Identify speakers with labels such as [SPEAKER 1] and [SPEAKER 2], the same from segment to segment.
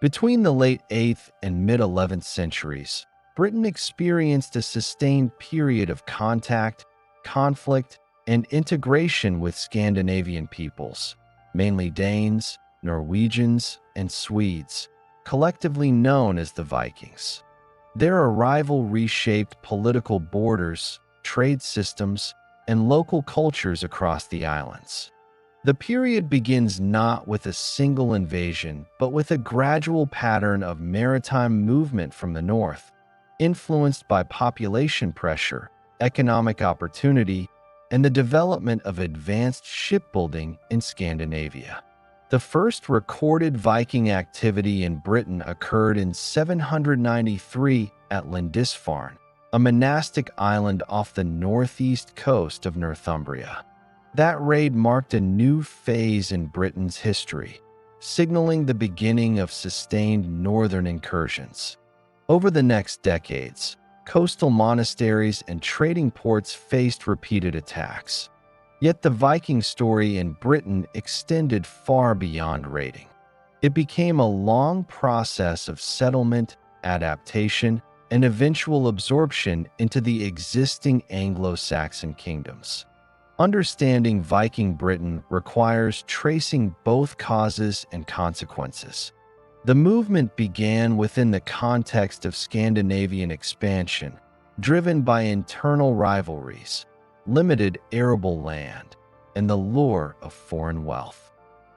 [SPEAKER 1] Between the late 8th and mid-11th centuries, Britain experienced a sustained period of contact, conflict, and integration with Scandinavian peoples, mainly Danes, Norwegians, and Swedes, collectively known as the Vikings. Their arrival reshaped political borders, trade systems, and local cultures across the islands. The period begins not with a single invasion, but with a gradual pattern of maritime movement from the north, influenced by population pressure, economic opportunity, and the development of advanced shipbuilding in Scandinavia. The first recorded Viking activity in Britain occurred in 793 at Lindisfarne, a monastic island off the northeast coast of Northumbria. That raid marked a new phase in Britain's history, signaling the beginning of sustained northern incursions. Over the next decades, coastal monasteries and trading ports faced repeated attacks. Yet the Viking story in Britain extended far beyond raiding. It became a long process of settlement, adaptation, and eventual absorption into the existing Anglo-Saxon kingdoms. Understanding Viking Britain requires tracing both causes and consequences. The movement began within the context of Scandinavian expansion, driven by internal rivalries, limited arable land, and the lure of foreign wealth.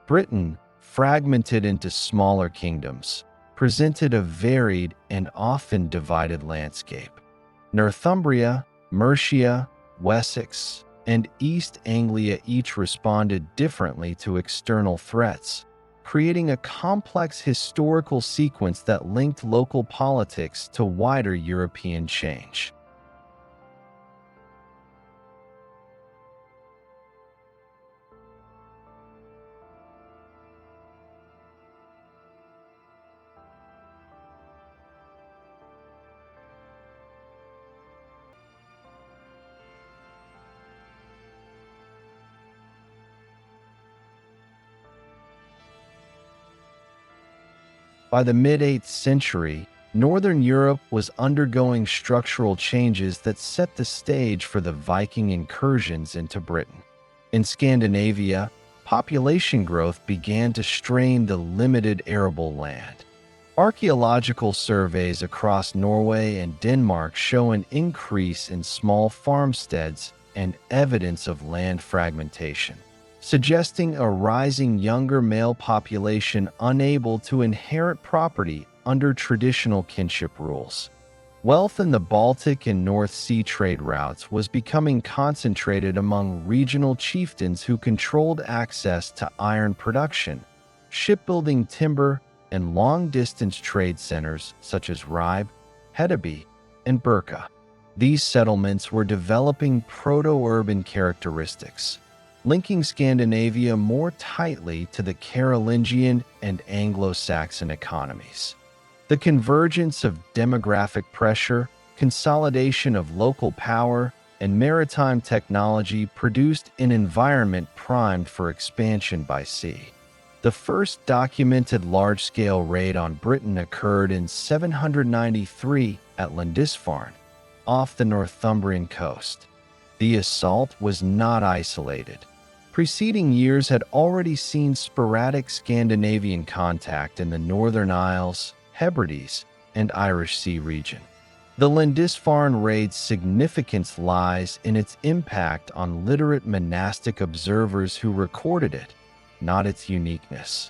[SPEAKER 1] Britain, fragmented into smaller kingdoms, presented a varied and often divided landscape. Northumbria, Mercia, Wessex, and East Anglia each responded differently to external threats, creating a complex historical sequence that linked local politics to wider European change. By the mid-8th century, Northern Europe was undergoing structural changes that set the stage for the Viking incursions into Britain. In Scandinavia, population growth began to strain the limited arable land. Archaeological surveys across Norway and Denmark show an increase in small farmsteads and evidence of land fragmentation, suggesting a rising younger male population unable to inherit property under traditional kinship rules. Wealth in the Baltic and North Sea trade routes was becoming concentrated among regional chieftains who controlled access to iron production, shipbuilding, timber, and long-distance trade centers such as Ribe, Hedeby, and Birka. These settlements were developing proto-urban characteristics, linking Scandinavia more tightly to the Carolingian and Anglo-Saxon economies. The convergence of demographic pressure, consolidation of local power, and maritime technology produced an environment primed for expansion by sea. The first documented large-scale raid on Britain occurred in 793 at Lindisfarne, off the Northumbrian coast. The assault was not isolated. Preceding years had already seen sporadic Scandinavian contact in the Northern Isles, Hebrides, and Irish Sea region. The Lindisfarne raid's significance lies in its impact on literate monastic observers who recorded it, not its uniqueness.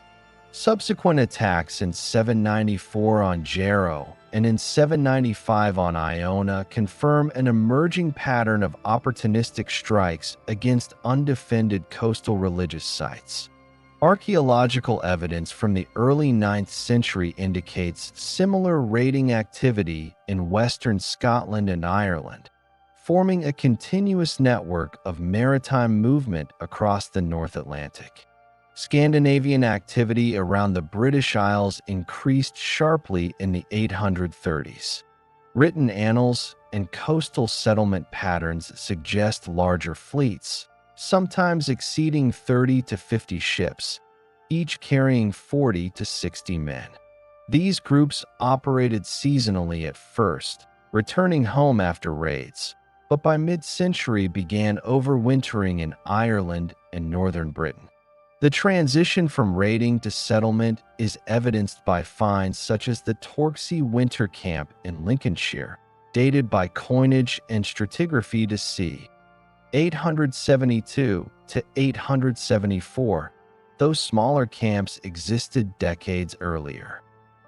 [SPEAKER 1] Subsequent attacks in 794 on Jarrow and in 795 on Iona confirm an emerging pattern of opportunistic strikes against undefended coastal religious sites. Archaeological evidence from the early 9th century indicates similar raiding activity in western Scotland and Ireland, forming a continuous network of maritime movement across the North Atlantic. Scandinavian activity around the British Isles increased sharply in the 830s. Written annals and coastal settlement patterns suggest larger fleets, sometimes exceeding 30 to 50 ships, each carrying 40 to 60 men. These groups operated seasonally at first, returning home after raids, but by mid-century began overwintering in Ireland and northern Britain. The transition from raiding to settlement is evidenced by finds such as the Torksey Winter Camp in Lincolnshire, dated by coinage and stratigraphy to c. 872 to 874, though smaller camps existed decades earlier.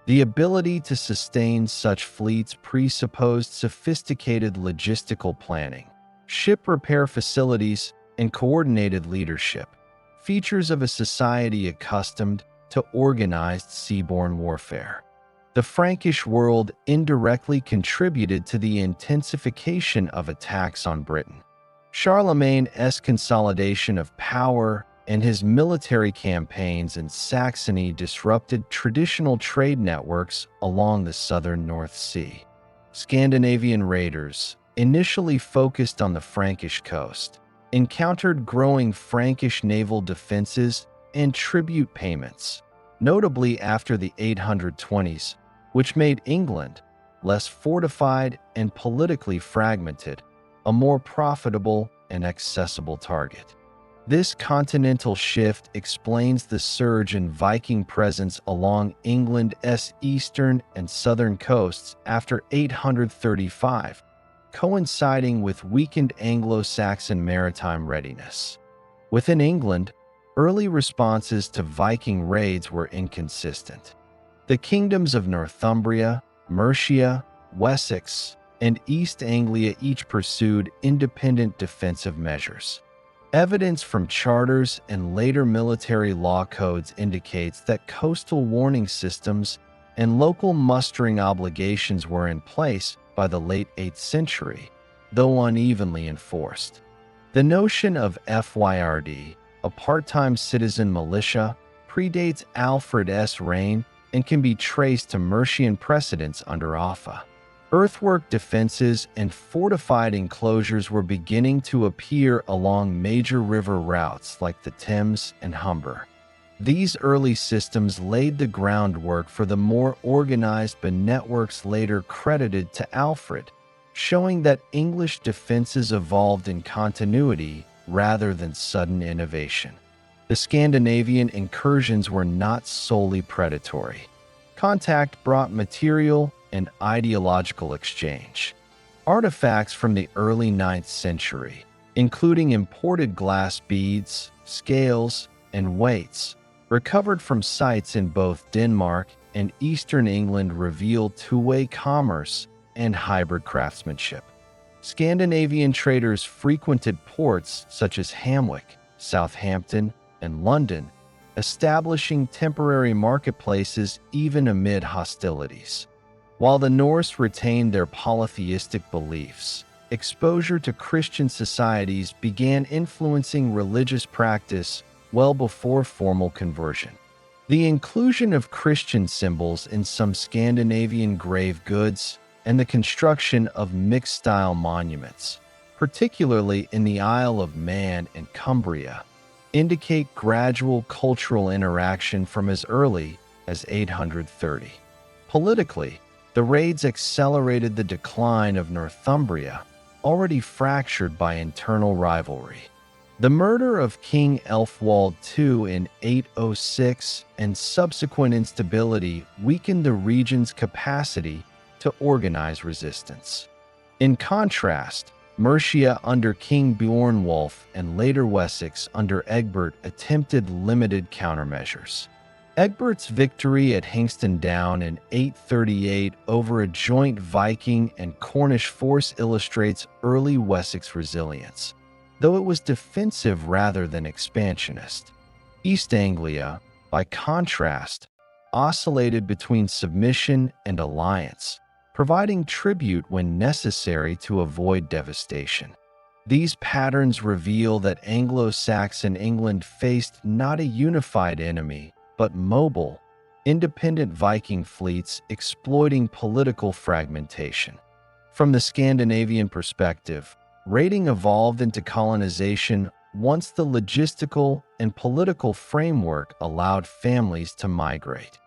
[SPEAKER 1] The ability to sustain such fleets presupposed sophisticated logistical planning, ship repair facilities, and coordinated leadership, features of a society accustomed to organized seaborne warfare. The Frankish world indirectly contributed to the intensification of attacks on Britain. Charlemagne's consolidation of power and his military campaigns in Saxony disrupted traditional trade networks along the southern North Sea. Scandinavian raiders, initially focused on the Frankish coast, encountered growing Frankish naval defenses and tribute payments, notably after the 820s, which made England, less fortified and politically fragmented, a more profitable and accessible target. This continental shift explains the surge in Viking presence along England's eastern and southern coasts after 835, coinciding with weakened Anglo-Saxon maritime readiness. Within England, early responses to Viking raids were inconsistent. The kingdoms of Northumbria, Mercia, Wessex, and East Anglia each pursued independent defensive measures. Evidence from charters and later military law codes indicates that coastal warning systems and local mustering obligations were in place by the late 8th century, though unevenly enforced. The notion of FYRD, a part-time citizen militia, predates Alfred's reign and can be traced to Mercian precedents under Offa. Earthwork defenses and fortified enclosures were beginning to appear along major river routes like the Thames and Humber. These early systems laid the groundwork for the more organized networks later credited to Alfred, showing that English defenses evolved in continuity rather than sudden innovation. The Scandinavian incursions were not solely predatory. Contact brought material and ideological exchange. Artifacts from the early 9th century, including imported glass beads, scales, and weights, recovered from sites in both Denmark and eastern England reveal two-way commerce and hybrid craftsmanship. Scandinavian traders frequented ports such as Hamwick, Southampton, and London, establishing temporary marketplaces even amid hostilities. While the Norse retained their polytheistic beliefs, exposure to Christian societies began influencing religious practice well before formal conversion. The inclusion of Christian symbols in some Scandinavian grave goods and the construction of mixed-style monuments, particularly in the Isle of Man and Cumbria, indicate gradual cultural interaction from as early as 830. Politically, the raids accelerated the decline of Northumbria, already fractured by internal rivalry. The murder of King Elfwald II in 806 and subsequent instability weakened the region's capacity to organize resistance. In contrast, Mercia under King Beornwulf and later Wessex under Egbert attempted limited countermeasures. Egbert's victory at Hingston Down in 838 over a joint Viking and Cornish force illustrates early Wessex resilience, though it was defensive rather than expansionist. East Anglia, by contrast, oscillated between submission and alliance, providing tribute when necessary to avoid devastation. These patterns reveal that Anglo-Saxon England faced not a unified enemy, but mobile, independent Viking fleets exploiting political fragmentation. From the Scandinavian perspective, raiding evolved into colonization once the logistical and political framework allowed families to migrate.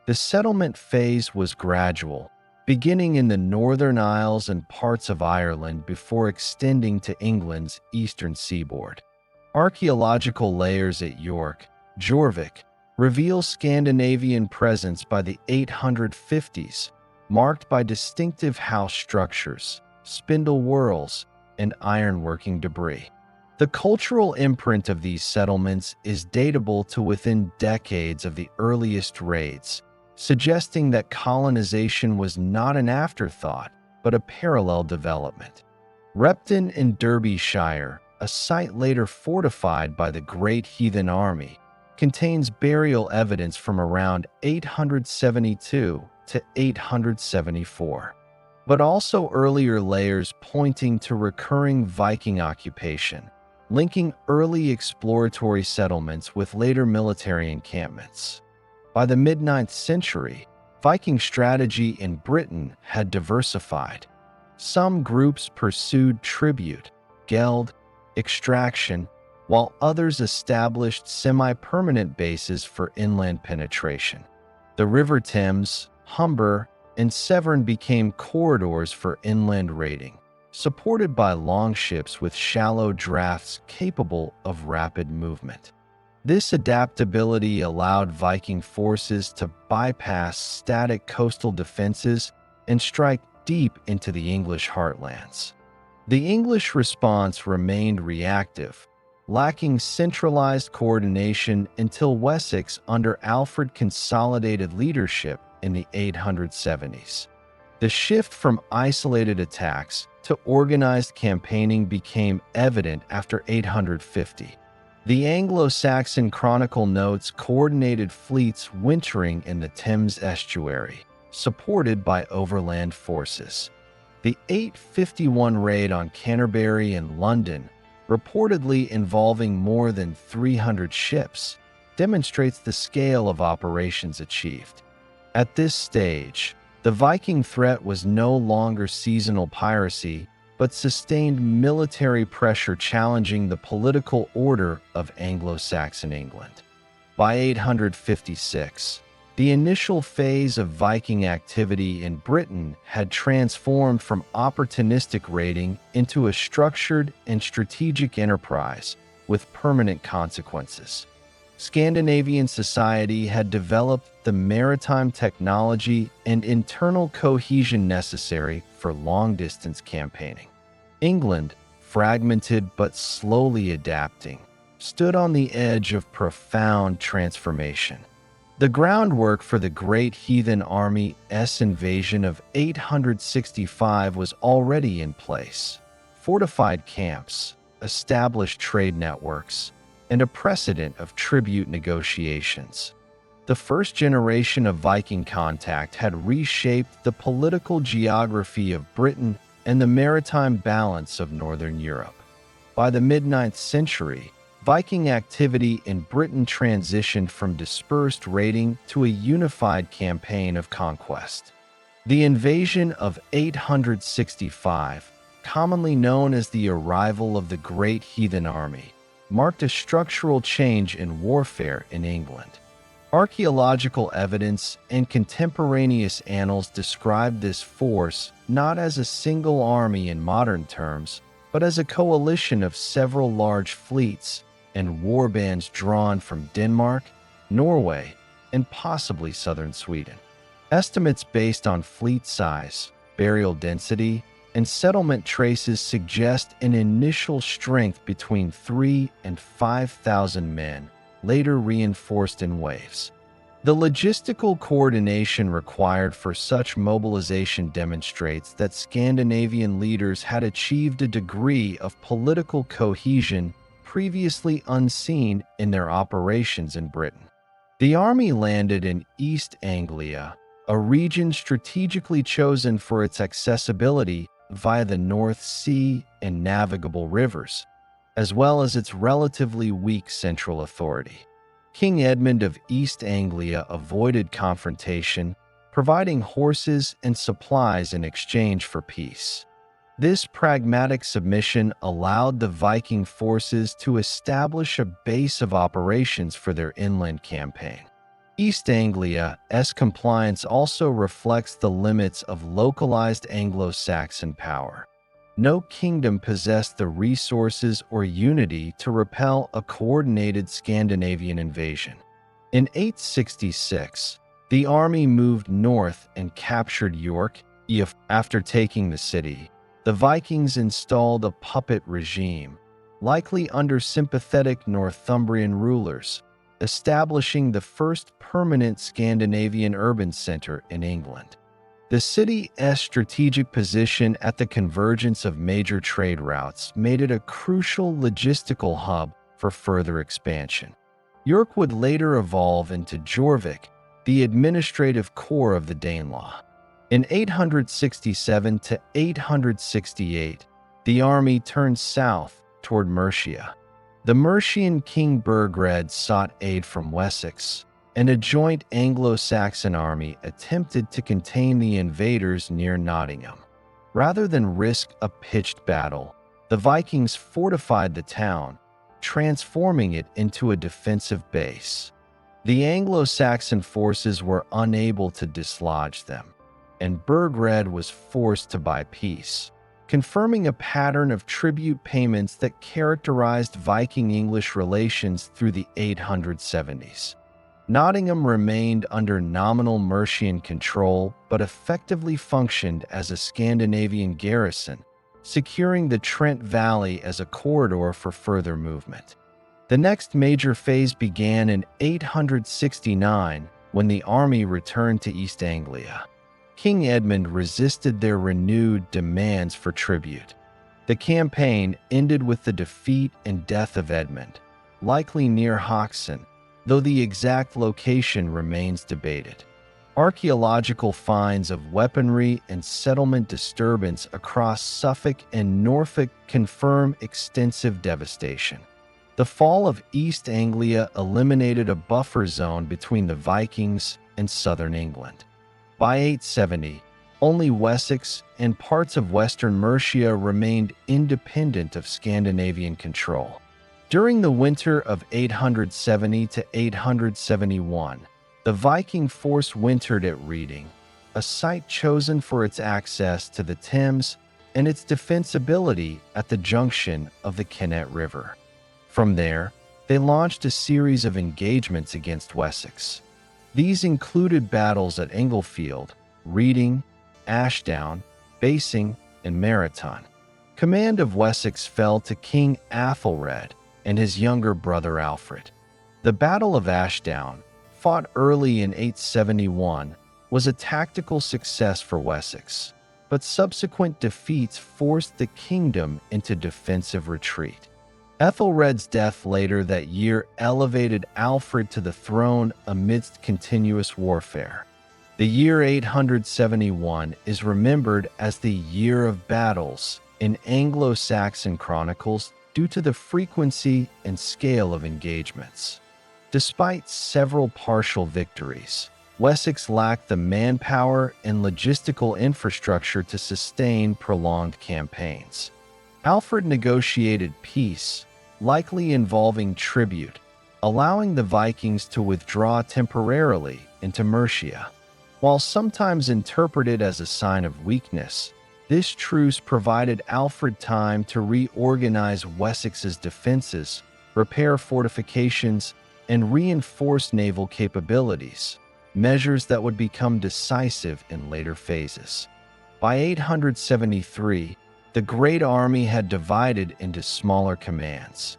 [SPEAKER 1] The settlement phase was gradual, beginning in the Northern Isles and parts of Ireland before extending to England's eastern seaboard. Archaeological layers at York, Jorvik, reveal Scandinavian presence by the 850s, marked by distinctive house structures, spindle whorls, and ironworking debris. The cultural imprint of these settlements is datable to within decades of the earliest raids, suggesting that colonization was not an afterthought, but a parallel development. Repton in Derbyshire, a site later fortified by the Great Heathen Army, contains burial evidence from around 872 to 874, but also earlier layers pointing to recurring Viking occupation, linking early exploratory settlements with later military encampments. By the mid-9th century, Viking strategy in Britain had diversified. Some groups pursued tribute, geld, extraction, while others established semi-permanent bases for inland penetration. The River Thames, Humber, and Severn became corridors for inland raiding, supported by longships with shallow drafts capable of rapid movement. This adaptability allowed Viking forces to bypass static coastal defenses and strike deep into the English heartlands. The English response remained reactive, lacking centralized coordination until Wessex under Alfred consolidated leadership in the 870s. The shift from isolated attacks to organized campaigning became evident after 850. The Anglo-Saxon Chronicle notes coordinated fleets wintering in the Thames estuary, supported by overland forces. The 851 raid on Canterbury and London, reportedly involving more than 300 ships, demonstrates the scale of operations achieved. At this stage, the Viking threat was no longer seasonal piracy, but sustained military pressure challenging the political order of Anglo-Saxon England. By 856, the initial phase of Viking activity in Britain had transformed from opportunistic raiding into a structured and strategic enterprise with permanent consequences. Scandinavian society had developed the maritime technology and internal cohesion necessary for long-distance campaigning. England, fragmented but slowly adapting, stood on the edge of profound transformation. The groundwork for the Great Heathen Army's invasion of 865 was already in place. Fortified camps, established trade networks, and a precedent of tribute negotiations. The first generation of Viking contact had reshaped the political geography of Britain and the maritime balance of Northern Europe. By the mid-9th century, Viking activity in Britain transitioned from dispersed raiding to a unified campaign of conquest. The invasion of 865, commonly known as the arrival of the Great Heathen Army, marked a structural change in warfare in England. Archaeological evidence and contemporaneous annals describe this force not as a single army in modern terms, but as a coalition of several large fleets and warbands drawn from Denmark, Norway, and possibly southern Sweden. Estimates based on fleet size, burial density, and settlement traces suggest an initial strength between 3,000 and 5,000 men, later reinforced in waves. The logistical coordination required for such mobilization demonstrates that Scandinavian leaders had achieved a degree of political cohesion previously unseen in their operations in Britain. The army landed in East Anglia, a region strategically chosen for its accessibility via the North Sea and navigable rivers, as well as its relatively weak central authority. King Edmund of East Anglia avoided confrontation, providing horses and supplies in exchange for peace. This pragmatic submission allowed the Viking forces to establish a base of operations for their inland campaign. East Anglia's compliance also reflects the limits of localized Anglo-Saxon power. No kingdom possessed the resources or unity to repel a coordinated Scandinavian invasion. In 866, the army moved north and captured York. After taking the city, the Vikings installed a puppet regime, likely under sympathetic Northumbrian rulers, establishing the first permanent Scandinavian urban center in England. The city's strategic position at the convergence of major trade routes made it a crucial logistical hub for further expansion. York would later evolve into Jorvik, the administrative core of the Danelaw. In 867 to 868, the army turned south toward Mercia. The Mercian king Burgred sought aid from Wessex, and a joint Anglo-Saxon army attempted to contain the invaders near Nottingham. Rather than risk a pitched battle, the Vikings fortified the town, transforming it into a defensive base. The Anglo-Saxon forces were unable to dislodge them, and Burgred was forced to buy peace, confirming a pattern of tribute payments that characterized Viking-English relations through the 870s. Nottingham remained under nominal Mercian control but effectively functioned as a Scandinavian garrison, securing the Trent Valley as a corridor for further movement. The next major phase began in 869 when the army returned to East Anglia. King Edmund resisted their renewed demands for tribute. The campaign ended with the defeat and death of Edmund, likely near Hoxne, though the exact location remains debated. Archaeological finds of weaponry and settlement disturbance across Suffolk and Norfolk confirm extensive devastation. The fall of East Anglia eliminated a buffer zone between the Vikings and southern England. By 870, only Wessex and parts of western Mercia remained independent of Scandinavian control. During the winter of 870 to 871, the Viking force wintered at Reading, a site chosen for its access to the Thames and its defensibility at the junction of the Kennet River. From there, they launched a series of engagements against Wessex. These included battles at Englefield, Reading, Ashdown, Basing, and Marathon. Command of Wessex fell to King Athelred and his younger brother Alfred. The Battle of Ashdown, fought early in 871, was a tactical success for Wessex, but subsequent defeats forced the kingdom into defensive retreat. Ethelred's death later that year elevated Alfred to the throne amidst continuous warfare. The year 871 is remembered as the Year of Battles in Anglo-Saxon chronicles due to the frequency and scale of engagements. Despite several partial victories, Wessex lacked the manpower and logistical infrastructure to sustain prolonged campaigns. Alfred negotiated peace, likely involving tribute, allowing the Vikings to withdraw temporarily into Mercia. While sometimes interpreted as a sign of weakness, this truce provided Alfred time to reorganize Wessex's defenses, repair fortifications, and reinforce naval capabilities, measures that would become decisive in later phases. By 873, the Great Army had divided into smaller commands.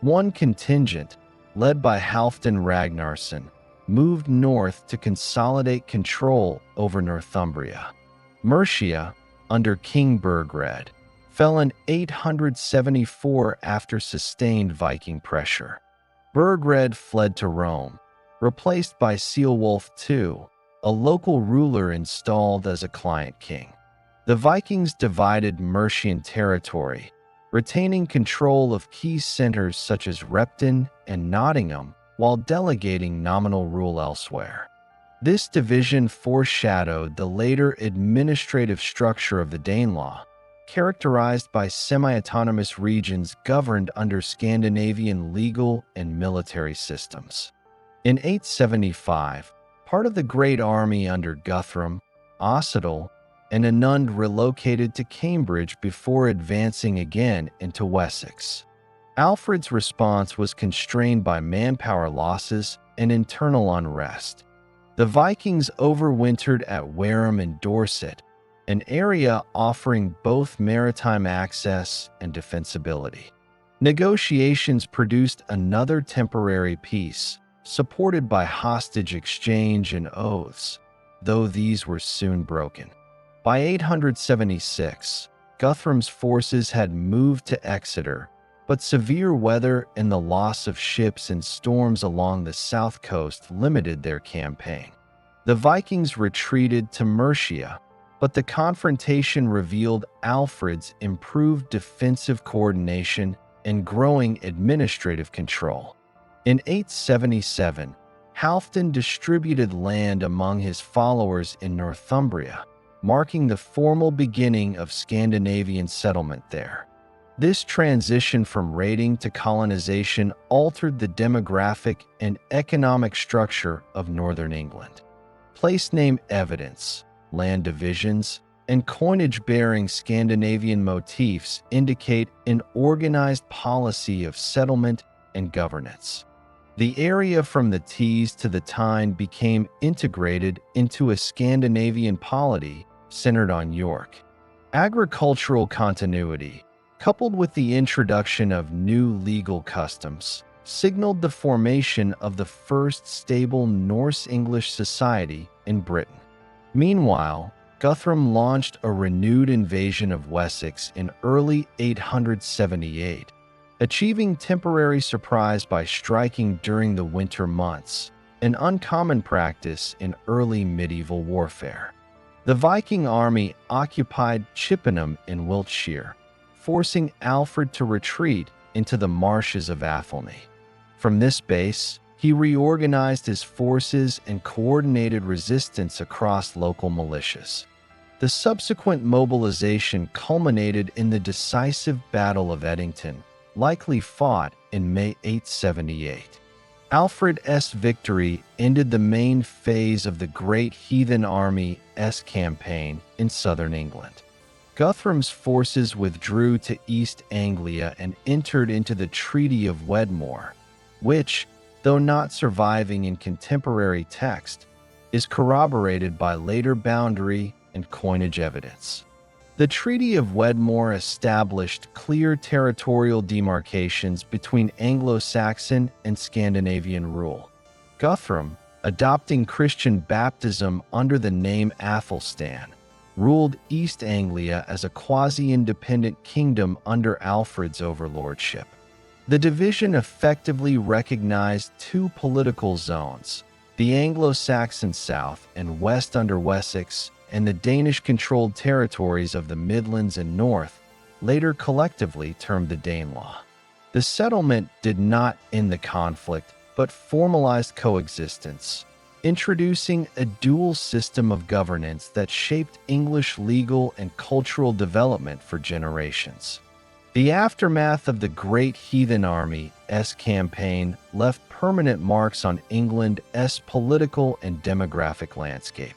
[SPEAKER 1] One contingent, led by Halfdan Ragnarsson, moved north to consolidate control over Northumbria. Mercia, under King Burgred, fell in 874 after sustained Viking pressure. Burgred fled to Rome, replaced by Ceolwulf II, a local ruler installed as a client king. The Vikings divided Mercian territory, retaining control of key centers such as Repton and Nottingham while delegating nominal rule elsewhere. This division foreshadowed the later administrative structure of the Danelaw, characterized by semi-autonomous regions governed under Scandinavian legal and military systems. In 875, part of the Great Army under Guthrum, Ossadil, and Anund relocated to Cambridge before advancing again into Wessex. Alfred's response was constrained by manpower losses and internal unrest. The Vikings overwintered at Wareham in Dorset, an area offering both maritime access and defensibility. Negotiations produced another temporary peace, supported by hostage exchange and oaths, though these were soon broken. By 876, Guthrum's forces had moved to Exeter, but severe weather and the loss of ships and storms along the south coast limited their campaign. The Vikings retreated to Mercia, but the confrontation revealed Alfred's improved defensive coordination and growing administrative control. In 877, Halfdan distributed land among his followers in Northumbria, marking the formal beginning of Scandinavian settlement there. This transition from raiding to colonization altered the demographic and economic structure of northern England. Place name evidence, land divisions, and coinage bearing Scandinavian motifs indicate an organized policy of settlement and governance. The area from the Tees to the Tyne became integrated into a Scandinavian polity centered on York. Agricultural continuity, coupled with the introduction of new legal customs, signaled the formation of the first stable Norse-English society in Britain. Meanwhile, Guthrum launched a renewed invasion of Wessex in early 878, achieving temporary surprise by striking during the winter months, an uncommon practice in early medieval warfare. The Viking army occupied Chippenham in Wiltshire, forcing Alfred to retreat into the marshes of Athelney. From this base, he reorganized his forces and coordinated resistance across local militias. The subsequent mobilization culminated in the decisive Battle of Edington, likely fought in May 878. Alfred's victory ended the main phase of the Great Heathen Army's campaign in southern England. Guthrum's forces withdrew to East Anglia and entered into the Treaty of Wedmore, which, though not surviving in contemporary text, is corroborated by later boundary and coinage evidence. The Treaty of Wedmore established clear territorial demarcations between Anglo-Saxon and Scandinavian rule. Guthrum, adopting Christian baptism under the name Athelstan, ruled East Anglia as a quasi-independent kingdom under Alfred's overlordship. The division effectively recognized two political zones, the Anglo-Saxon South and West under Wessex, and the Danish-controlled territories of the Midlands and North, later collectively termed the Danelaw. The settlement did not end the conflict, but formalized coexistence, introducing a dual system of governance that shaped English legal and cultural development for generations. The aftermath of the Great Heathen Army's campaign left permanent marks on England's political and demographic landscape.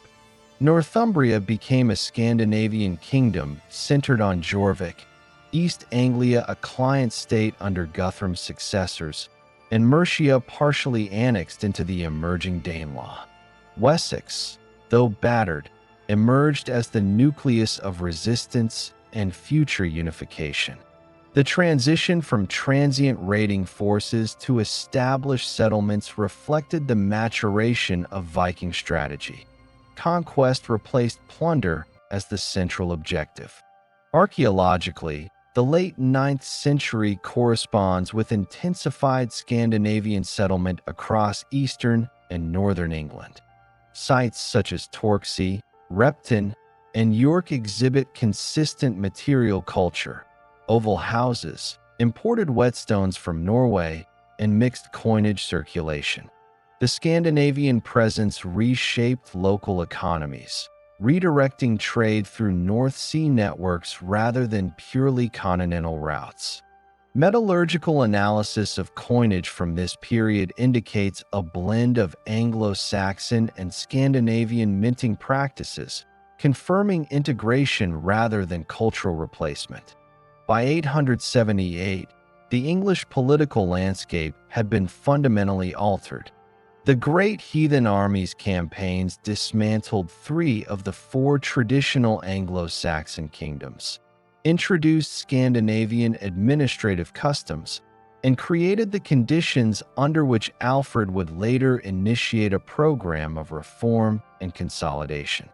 [SPEAKER 1] Northumbria became a Scandinavian kingdom centered on Jorvik, East Anglia a client state under Guthrum's successors, and Mercia partially annexed into the emerging Danelaw. Wessex, though battered, emerged as the nucleus of resistance and future unification. The transition from transient raiding forces to established settlements reflected the maturation of Viking strategy. Conquest replaced plunder as the central objective. Archaeologically, the late 9th century corresponds with intensified Scandinavian settlement across eastern and northern England. Sites such as Torksey, Repton, and York exhibit consistent material culture, oval houses, imported whetstones from Norway, and mixed coinage circulation. The Scandinavian presence reshaped local economies, redirecting trade through North Sea networks rather than purely continental routes. Metallurgical analysis of coinage from this period indicates a blend of Anglo-Saxon and Scandinavian minting practices, confirming integration rather than cultural replacement. By 878, the English political landscape had been fundamentally altered. The Great Heathen Armies campaigns dismantled 3 of the 4 traditional Anglo-Saxon kingdoms, introduced Scandinavian administrative customs, and created the conditions under which Alfred would later initiate a program of reform and consolidation.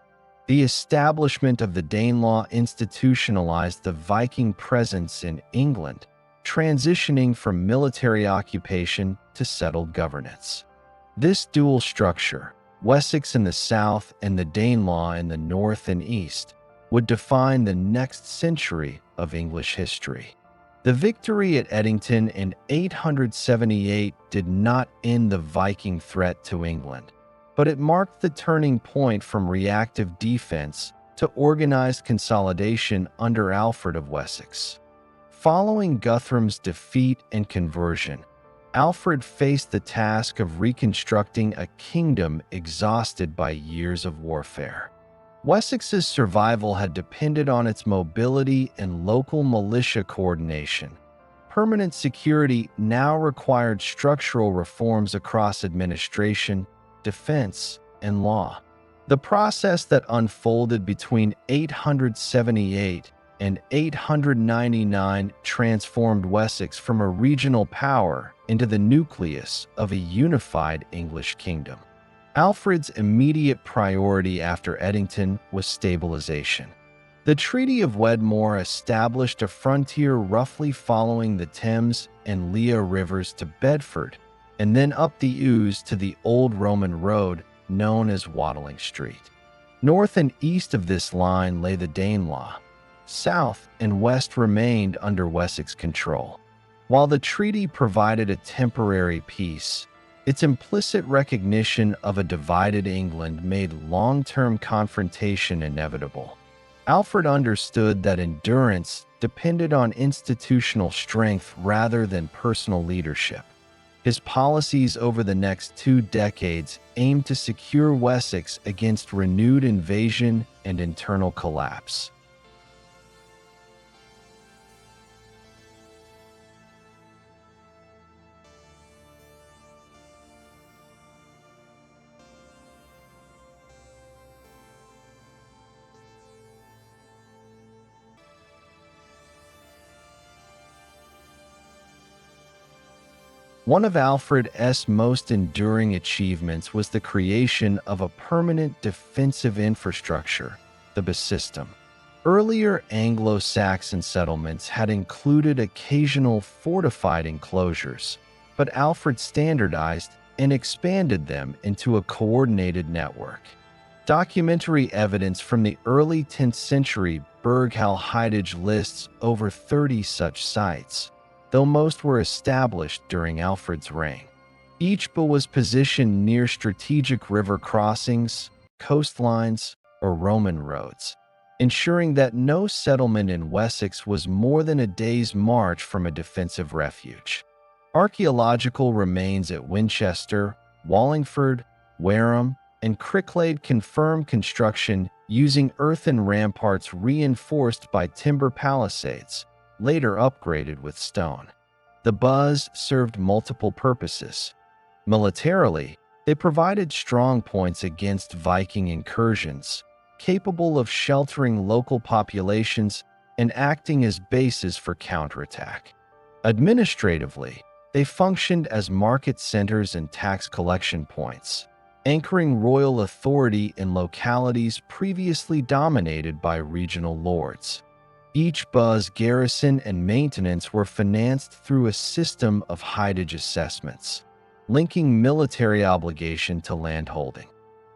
[SPEAKER 1] The establishment of the Danelaw institutionalized the Viking presence in England, transitioning from military occupation to settled governance. This dual structure, Wessex in the south and the Danelaw in the north and east, would define the next century of English history. The victory at Edington in 878 did not end the Viking threat to England, but it marked the turning point from reactive defense to organized consolidation under Alfred of Wessex. Following Guthrum's defeat and conversion, Alfred faced the task of reconstructing a kingdom exhausted by years of warfare. Wessex's survival had depended on its mobility and local militia coordination. Permanent security now required structural reforms across administration, defense, and law. The process that unfolded between 878 and 899 transformed Wessex from a regional power into the nucleus of a unified English kingdom. Alfred's immediate priority after Edington was stabilization. The Treaty of Wedmore established a frontier roughly following the Thames and Lea rivers to Bedford, and then up the Ouse to the old Roman road known as Watling Street. North and east of this line lay the Danelaw. South and west remained under Wessex control. While the treaty provided a temporary peace, its implicit recognition of a divided England made long-term confrontation inevitable. Alfred understood that endurance depended on institutional strength rather than personal leadership. His policies over the next 2 decades aimed to secure Wessex against renewed invasion and internal collapse. One of Alfred's most enduring achievements was the creation of a permanent defensive infrastructure, the base system. Earlier Anglo-Saxon settlements had included occasional fortified enclosures, but Alfred standardized and expanded them into a coordinated network. Documentary evidence from the early 10th century Burghall-Heidage lists over 30 such sites, though most were established during Alfred's reign. Each base was positioned near strategic river crossings, coastlines, or Roman roads, ensuring that no settlement in Wessex was more than a day's march from a defensive refuge. Archaeological remains at Winchester, Wallingford, Wareham, and Cricklade confirm construction using earthen ramparts reinforced by timber palisades, later upgraded with stone. The buzz served multiple purposes. Militarily, they provided strong points against Viking incursions, capable of sheltering local populations and acting as bases for counterattack. Administratively, they functioned as market centers and tax collection points, anchoring royal authority in localities previously dominated by regional lords. Each base garrison and maintenance were financed through a system of Heidage assessments, linking military obligation to landholding.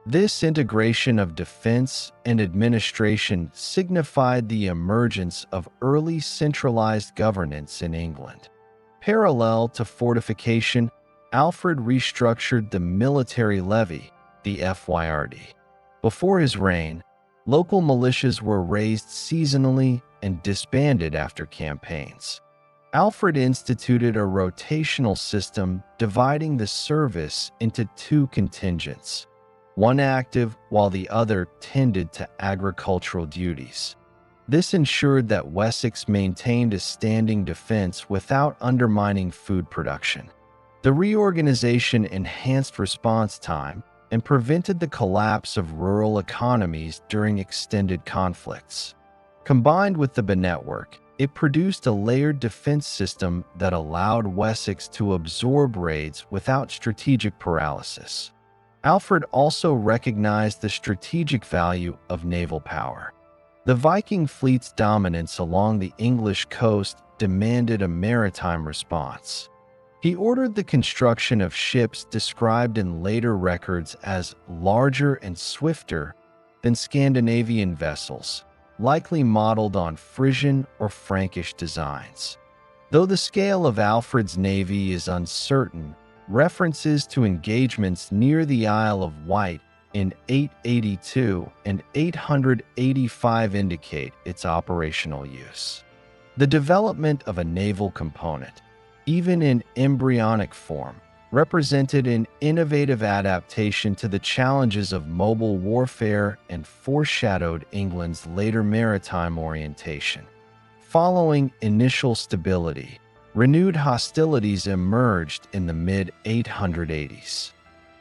[SPEAKER 1] This integration of defense and administration signified the emergence of early centralized governance in England. Parallel to fortification, Alfred restructured the military levy, the FYRD. Before his reign, local militias were raised seasonally and disbanded after campaigns. Alfred instituted a rotational system dividing the service into two contingents, one active while the other tended to agricultural duties. This ensured that Wessex maintained a standing defense without undermining food production. The reorganization enhanced response time and prevented the collapse of rural economies during extended conflicts. Combined with the network, it produced a layered defense system that allowed Wessex to absorb raids without strategic paralysis. Alfred also recognized the strategic value of naval power. The Viking fleet's dominance along the English coast demanded a maritime response. He ordered the construction of ships described in later records as larger and swifter than Scandinavian vessels, likely modeled on Frisian or Frankish designs. Though the scale of Alfred's navy is uncertain, references to engagements near the Isle of Wight in 882 and 885 indicate its operational use. The development of a naval component, even in embryonic form, represented an innovative adaptation to the challenges of mobile warfare and foreshadowed England's later maritime orientation. Following initial stability, renewed hostilities emerged in the mid-880s.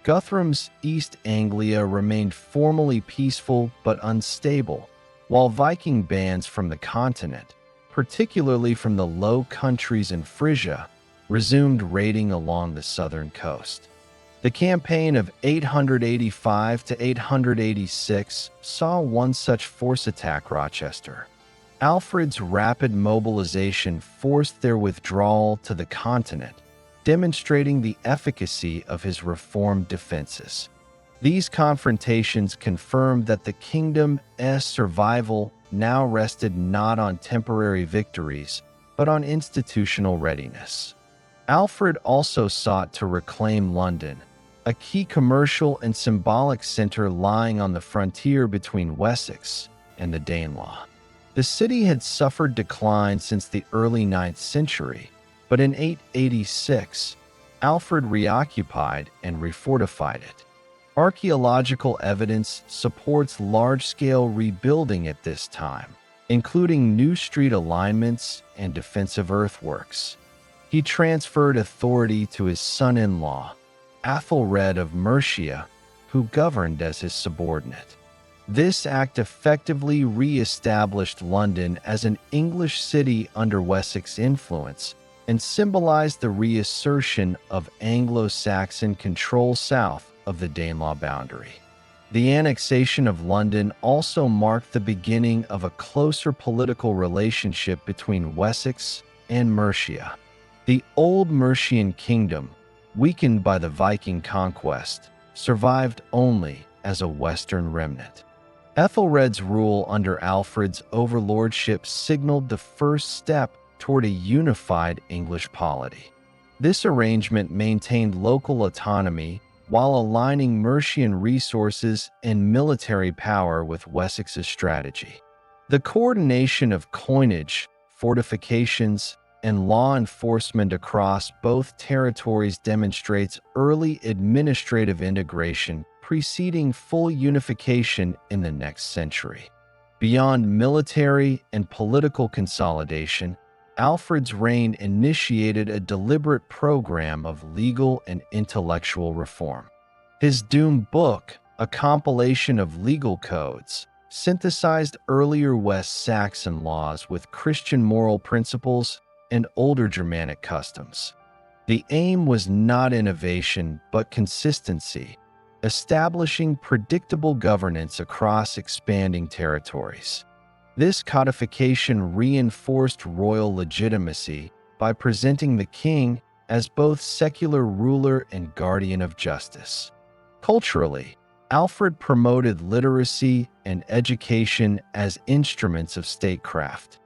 [SPEAKER 1] Guthrum's East Anglia remained formally peaceful but unstable, while Viking bands from the continent, particularly from the Low Countries and Frisia, resumed raiding along the southern coast. The campaign of 885 to 886 saw one such force attack Rochester. Alfred's rapid mobilization forced their withdrawal to the continent, demonstrating the efficacy of his reformed defenses. These confrontations confirmed that the kingdom's survival now rested not on temporary victories, but on institutional readiness. Alfred also sought to reclaim London, a key commercial and symbolic center lying on the frontier between Wessex and the Danelaw. The city had suffered decline since the early 9th century, but in 886, Alfred reoccupied and refortified it. Archaeological evidence supports large-scale rebuilding at this time, including new street alignments and defensive earthworks. He transferred authority to his son-in-law, Athelred of Mercia, who governed as his subordinate. This act effectively re-established London as an English city under Wessex influence and symbolized the reassertion of Anglo-Saxon control south of the Danelaw boundary. The annexation of London also marked the beginning of a closer political relationship between Wessex and Mercia. The old Mercian kingdom, weakened by the Viking conquest, survived only as a western remnant. Ethelred's rule under Alfred's overlordship signaled the first step toward a unified English polity. This arrangement maintained local autonomy while aligning Mercian resources and military power with Wessex's strategy. The coordination of coinage, fortifications, and law enforcement across both territories demonstrates early administrative integration preceding full unification in the next century. Beyond military and political consolidation, Alfred's reign initiated a deliberate program of legal and intellectual reform. His Doom Book, a compilation of legal codes, synthesized earlier West Saxon laws with Christian moral principles and older Germanic customs. The aim was not innovation, but consistency, establishing predictable governance across expanding territories. This codification reinforced royal legitimacy by presenting the king as both secular ruler and guardian of justice. Culturally, Alfred promoted literacy and education as instruments of statecraft.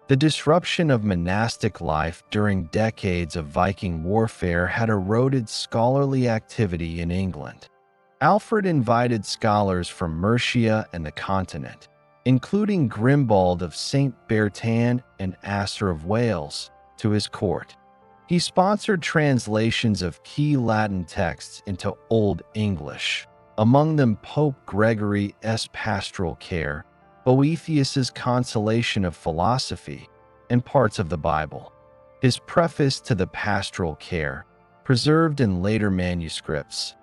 [SPEAKER 1] The disruption of monastic life during decades of Viking warfare had eroded scholarly activity in England. Alfred invited scholars from Mercia and the continent, including Grimbald of St. Bertan and Asser of Wales, to his court. He sponsored translations of key Latin texts into Old English, among them Pope Gregory's Pastoral Care, Boethius's Consolation of Philosophy, and parts of the Bible. His preface to the Pastoral Care, preserved in later manuscripts,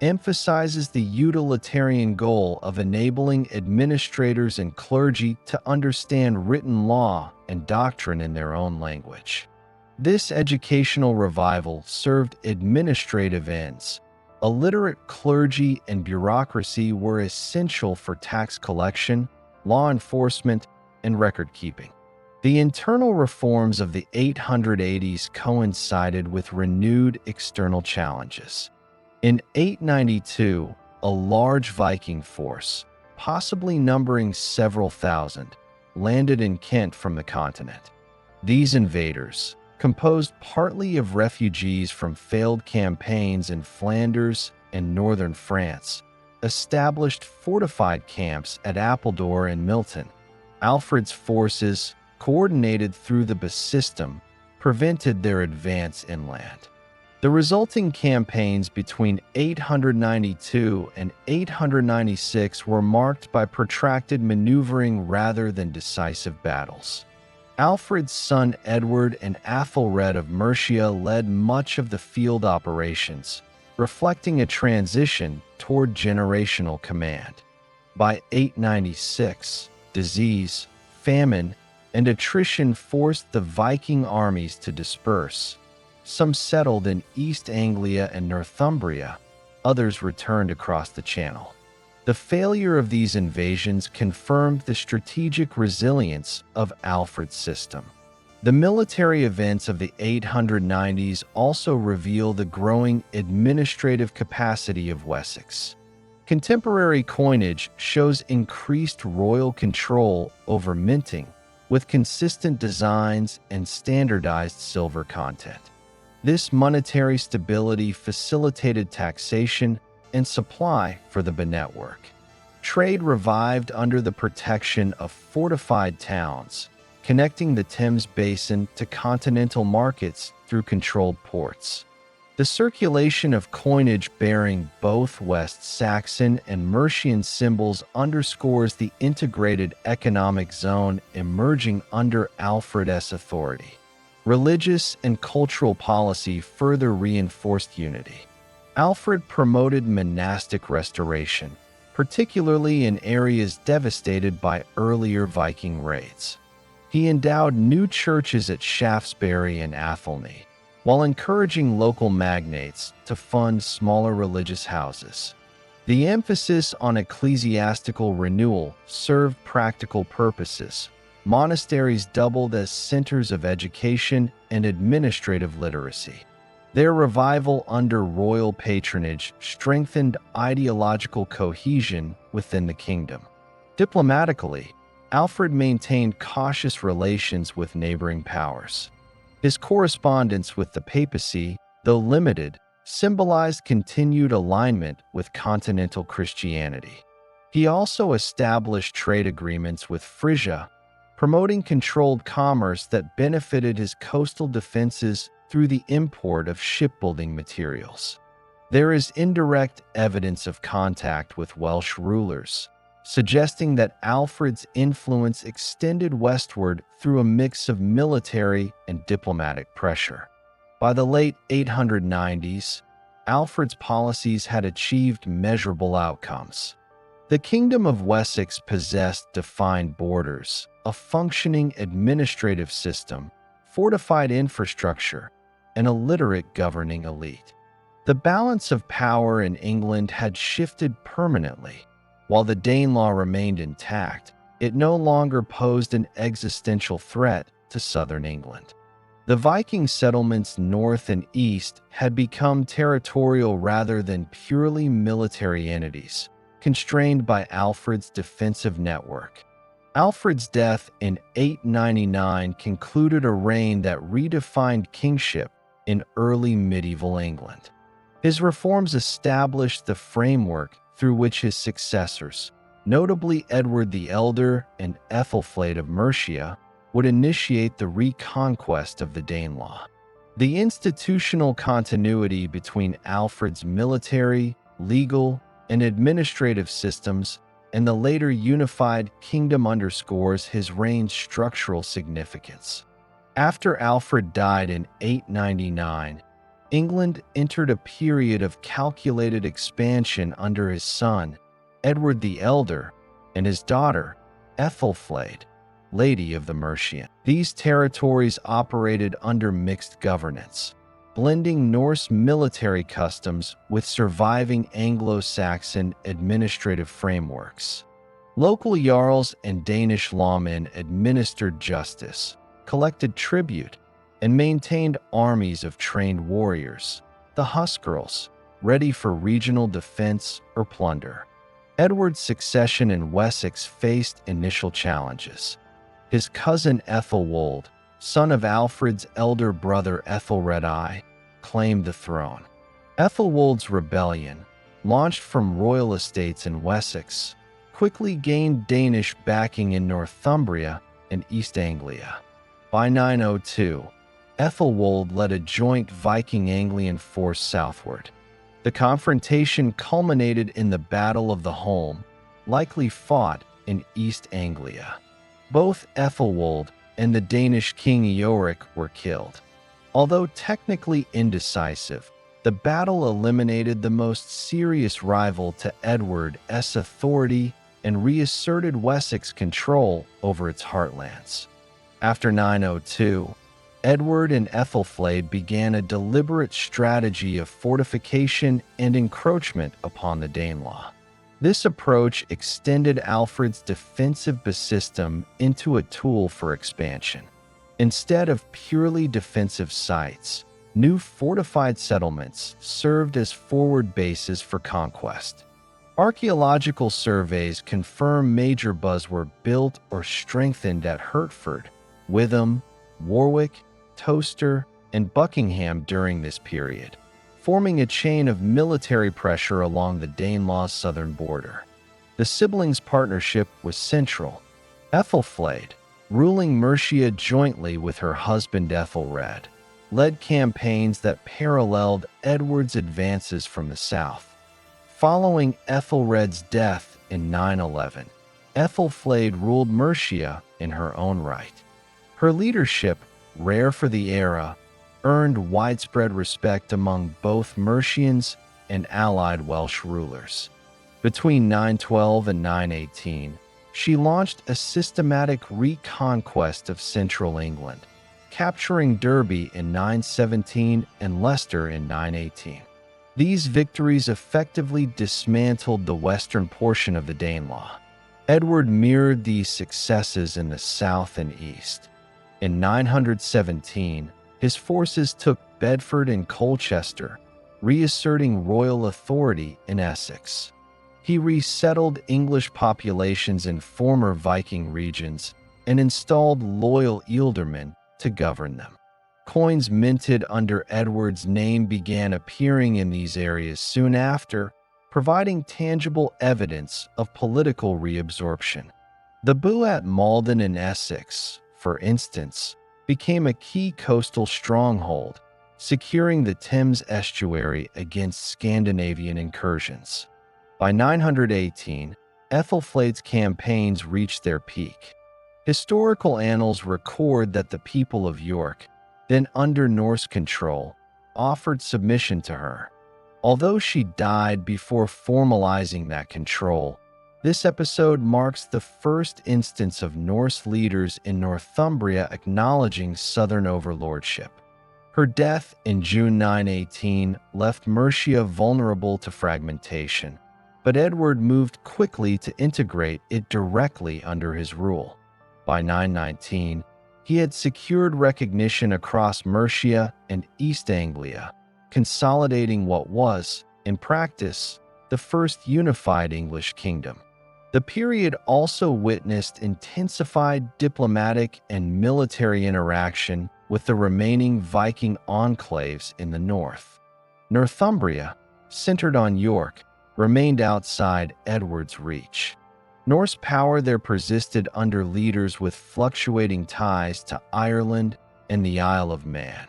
[SPEAKER 1] emphasizes the utilitarian goal of enabling administrators and clergy to understand written law and doctrine in their own language. This educational revival served administrative ends. Illiterate clergy and bureaucracy were essential for tax collection, law enforcement, and record-keeping. The internal reforms of the 880s coincided with renewed external challenges. In 892, a large Viking force, possibly numbering several thousand, landed in Kent from the continent. These invaders, composed partly of refugees from failed campaigns in Flanders and northern France, established fortified camps at Appledore and Milton. Alfred's forces, coordinated through the System, prevented their advance inland. The resulting campaigns between 892 and 896 were marked by protracted maneuvering rather than decisive battles. Alfred's son Edward and Athelred of Mercia led much of the field operations, reflecting a transition toward generational command. By 896, disease, famine, and attrition forced the Viking armies to disperse. Some settled in East Anglia and Northumbria, others returned across the Channel. The failure of these invasions confirmed the strategic resilience of Alfred's system. The military events of the 890s also reveal the growing administrative capacity of Wessex. Contemporary coinage shows increased royal control over minting, with consistent designs and standardized silver content. This monetary stability facilitated taxation and supply for the network. Trade revived under the protection of fortified towns, connecting the Thames Basin to continental markets through controlled ports. The circulation of coinage bearing both West Saxon and Mercian symbols underscores the integrated economic zone emerging under Alfred's authority. Religious and cultural policy further reinforced unity. Alfred promoted monastic restoration, particularly in areas devastated by earlier Viking raids. He endowed new churches at Shaftesbury and Athelney, while encouraging local magnates to fund smaller religious houses. The emphasis on ecclesiastical renewal served practical purposes. Monasteries doubled as centers of education and administrative literacy. Their revival under royal patronage strengthened ideological cohesion within the kingdom. Diplomatically, Alfred maintained cautious relations with neighboring powers. His correspondence with the papacy, though limited, symbolized continued alignment with continental Christianity. He also established trade agreements with Frisia, promoting controlled commerce that benefited his coastal defenses through the import of shipbuilding materials. There is indirect evidence of contact with Welsh rulers, suggesting that Alfred's influence extended westward through a mix of military and diplomatic pressure. By the late 890s, Alfred's policies had achieved measurable outcomes. The Kingdom of Wessex possessed defined borders, a functioning administrative system, fortified infrastructure, and a literate governing elite. The balance of power in England had shifted permanently. While the Danelaw remained intact, it no longer posed an existential threat to southern England. The Viking settlements north and east had become territorial rather than purely military entities, constrained by Alfred's defensive network. Alfred's death in 899 concluded a reign that redefined kingship in early medieval England. His reforms established the framework through which his successors, notably Edward the Elder and Ethelflaed of Mercia, would initiate the reconquest of the Danelaw. The institutional continuity between Alfred's military, legal, and administrative systems and the later unified kingdom underscores his reign's structural significance. After Alfred died in 899, England entered a period of calculated expansion under his son, Edward the Elder, and his daughter, Ethelflaed, Lady of the Mercian. These territories operated under mixed governance, blending Norse military customs with surviving Anglo-Saxon administrative frameworks. Local jarls and Danish lawmen administered justice, collected tribute, and maintained armies of trained warriors, the Huscarls, ready for regional defense or plunder. Edward's succession in Wessex faced initial challenges. His cousin Ethelwold, son of Alfred's elder brother Ethelred I, claimed the throne. Ethelwold's rebellion, launched from royal estates in Wessex, quickly gained Danish backing in Northumbria and East Anglia. By 902, Ethelwold led a joint Viking-Anglian force southward. The confrontation culminated in the Battle of the Holm, likely fought in East Anglia. Both Ethelwold and the Danish king Eorik were killed. Although technically indecisive, the battle eliminated the most serious rival to Edward's authority and reasserted Wessex control over its heartlands. After 902, Edward and Ethelflaed began a deliberate strategy of fortification and encroachment upon the Danelaw. This approach extended Alfred's defensive system into a tool for expansion. Instead of purely defensive sites, new fortified settlements served as forward bases for conquest. Archaeological surveys confirm major bases were built or strengthened at Hertford, Witham, Warwick, Towcester, and Buckingham during this period, forming a chain of military pressure along the Danelaw's southern border. The siblings' partnership was central. Ethelflaed, ruling Mercia jointly with her husband Ethelred, led campaigns that paralleled Edward's advances from the south. Following Ethelred's death in 911, Ethelflaed ruled Mercia in her own right. Her leadership, rare for the era, earned widespread respect among both Mercians and allied Welsh rulers. Between 912 and 918, she launched a systematic reconquest of central England, capturing Derby in 917 and Leicester in 918. These victories effectively dismantled the western portion of the Danelaw. Edward mirrored these successes in the south and east. In 917, his forces took Bedford and Colchester, reasserting royal authority in Essex. He resettled English populations in former Viking regions and installed loyal ealdormen to govern them. Coins minted under Edward's name began appearing in these areas soon after, providing tangible evidence of political reabsorption. The Boo at Malden in Essex, for instance, became a key coastal stronghold, securing the Thames estuary against Scandinavian incursions. By 918, Ethelflaed's campaigns reached their peak. Historical annals record that the people of York, then under Norse control, offered submission to her. Although she died before formalizing that control, this episode marks the first instance of Norse leaders in Northumbria acknowledging southern overlordship. Her death in June 918 left Mercia vulnerable to fragmentation, but Edward moved quickly to integrate it directly under his rule. By 919, he had secured recognition across Mercia and East Anglia, consolidating what was, in practice, the first unified English kingdom. The period also witnessed intensified diplomatic and military interaction with the remaining Viking enclaves in the north. Northumbria, centered on York, remained outside Edward's reach. Norse power there persisted under leaders with fluctuating ties to Ireland and the Isle of Man.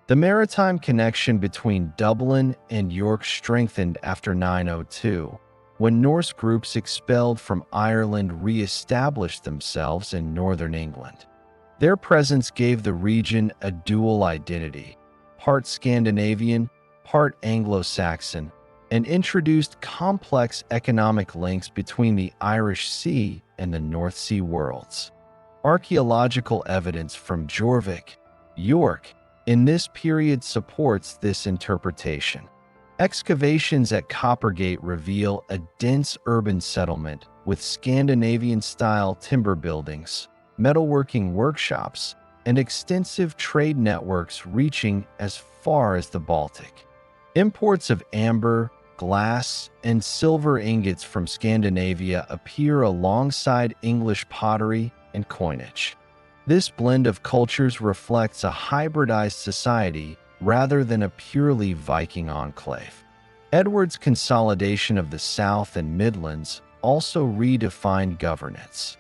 [SPEAKER 1] The maritime connection between Dublin and York strengthened after 902, when Norse groups expelled from Ireland re-established themselves in northern England. Their presence gave the region a dual identity, part Scandinavian, part Anglo-Saxon, and introduced complex economic links between the Irish Sea and the North Sea worlds. Archaeological evidence from Jorvik, York, in this period supports this interpretation. Excavations at Coppergate reveal a dense urban settlement with Scandinavian-style timber buildings, metalworking workshops, and extensive trade networks reaching as far as the Baltic. Imports of amber, glass, and silver ingots from Scandinavia appear alongside English pottery and coinage. This blend of cultures reflects a hybridized society rather than a purely Viking enclave. Edward's consolidation of the South and Midlands also redefined governance.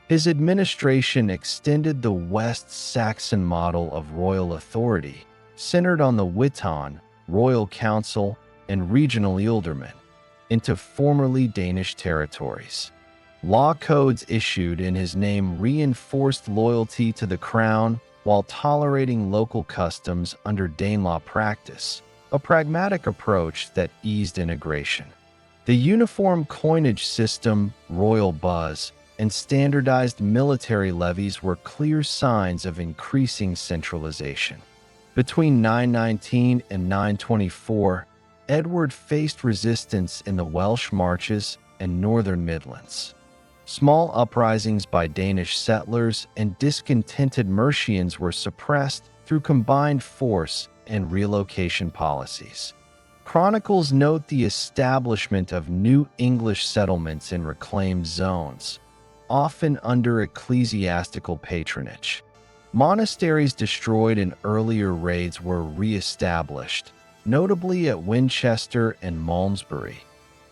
[SPEAKER 1] His administration extended the West Saxon model of royal authority, centered on the Witan, royal council, and regional ealdormen, into formerly Danish territories. Law codes issued in his name reinforced loyalty to the crown while tolerating local customs under Danelaw practice, a pragmatic approach that eased integration. The uniform coinage system, royal buzz, and standardized military levies were clear signs of increasing centralization. Between 919 and 924, Edward faced resistance in the Welsh Marches and northern Midlands. Small uprisings by Danish settlers and discontented Mercians were suppressed through combined force and relocation policies. Chronicles note the establishment of new English settlements in reclaimed zones, often under ecclesiastical patronage. Monasteries destroyed in earlier raids were re-established, notably at Winchester and Malmesbury,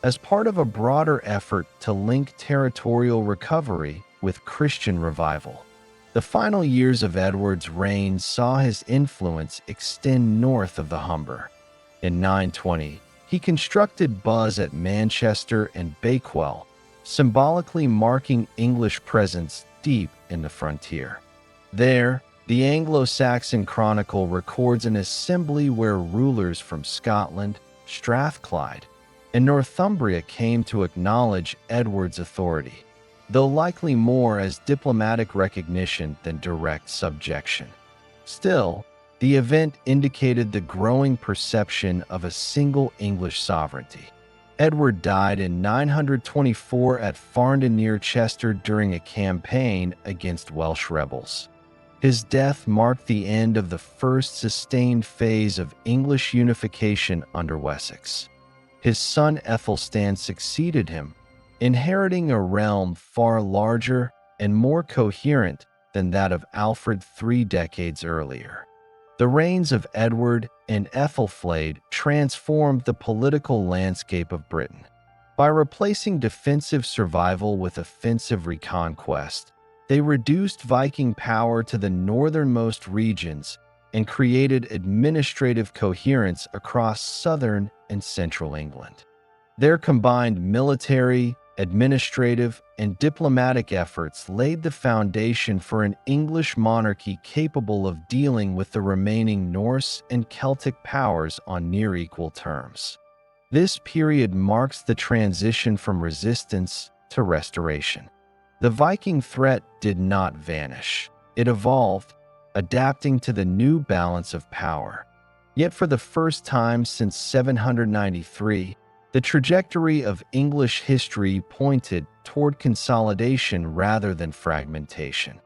[SPEAKER 1] as part of a broader effort to link territorial recovery with Christian revival. The final years of Edward's reign saw his influence extend north of the Humber. In 920, he constructed Buzz at Manchester and Bakewell, symbolically marking English presence deep in the frontier. There, the Anglo-Saxon Chronicle records an assembly where rulers from Scotland, Strathclyde, and Northumbria came to acknowledge Edward's authority, though likely more as diplomatic recognition than direct subjection. Still, the event indicated the growing perception of a single English sovereignty. Edward died in 924 at Farndon near Chester during a campaign against Welsh rebels. His death marked the end of the first sustained phase of English unification under Wessex. His son Aethelstan succeeded him, inheriting a realm far larger and more coherent than that of Alfred 3 decades earlier. The reigns of Edward and Ethelflaed transformed the political landscape of Britain. By replacing defensive survival with offensive reconquest, they reduced Viking power to the northernmost regions and created administrative coherence across southern and central England. Their combined military, administrative, and diplomatic efforts laid the foundation for an English monarchy capable of dealing with the remaining Norse and Celtic powers on near equal terms. This period marks the transition from resistance to restoration. The Viking threat did not vanish. It evolved, adapting to the new balance of power. Yet for the first time since 793, the trajectory of English history pointed toward consolidation rather than fragmentation.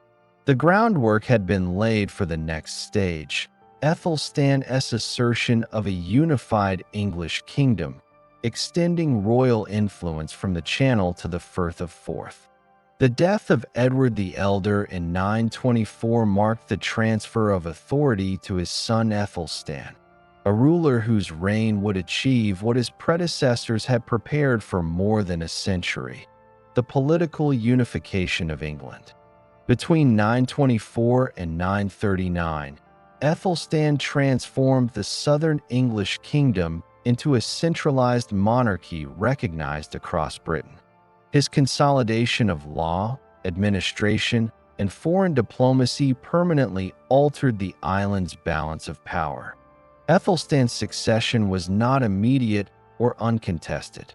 [SPEAKER 1] The groundwork had been laid for the next stage, Aethelstan's assertion of a unified English kingdom, extending royal influence from the Channel to the Firth of Forth. The death of Edward the Elder in 924 marked the transfer of authority to his son Aethelstan, a ruler whose reign would achieve what his predecessors had prepared for more than a century: the political unification of England. Between 924 and 939, Aethelstan transformed the southern English kingdom into a centralized monarchy recognized across Britain. His consolidation of law, administration, and foreign diplomacy permanently altered the island's balance of power. Aethelstan's succession was not immediate or uncontested.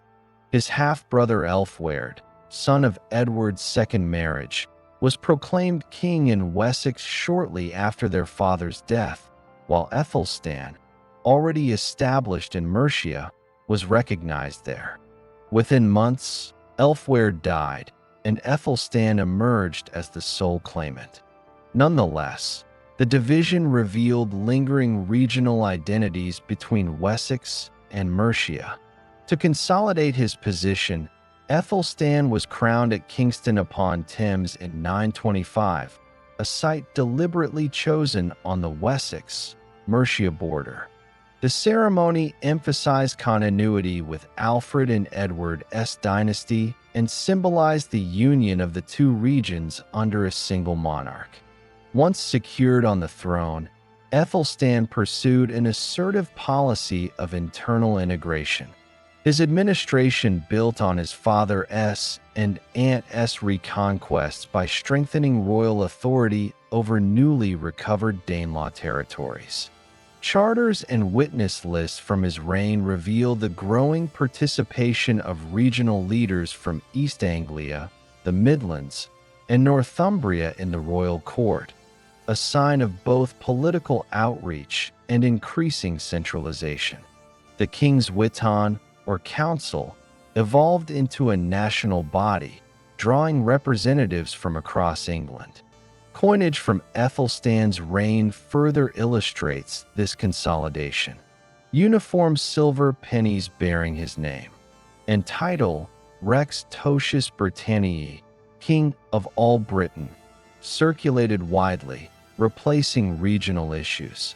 [SPEAKER 1] His half-brother Elfweard, son of Edward's second marriage, was proclaimed king in Wessex shortly after their father's death, while Aethelstan, already established in Mercia, was recognized there. Within months, Elfweard died, and Aethelstan emerged as the sole claimant. Nonetheless, the division revealed lingering regional identities between Wessex and Mercia. To consolidate his position, Aethelstan was crowned at Kingston upon Thames in 925, a site deliberately chosen on the Wessex-Mercia border. The ceremony emphasized continuity with Alfred and Edward's dynasty and symbolized the union of the two regions under a single monarch. Once secured on the throne, Aethelstan pursued an assertive policy of internal integration. His administration built on his father's and aunt's reconquests by strengthening royal authority over newly recovered Danelaw territories. Charters and witness lists from his reign reveal the growing participation of regional leaders from East Anglia, the Midlands, and Northumbria in the royal court, a sign of both political outreach and increasing centralization. The King's Witan, or council, evolved into a national body, drawing representatives from across England. Coinage from Aethelstan's reign further illustrates this consolidation. Uniform silver pennies bearing his name, and title Rex Totius Britanniae, King of all Britain, circulated widely, replacing regional issues.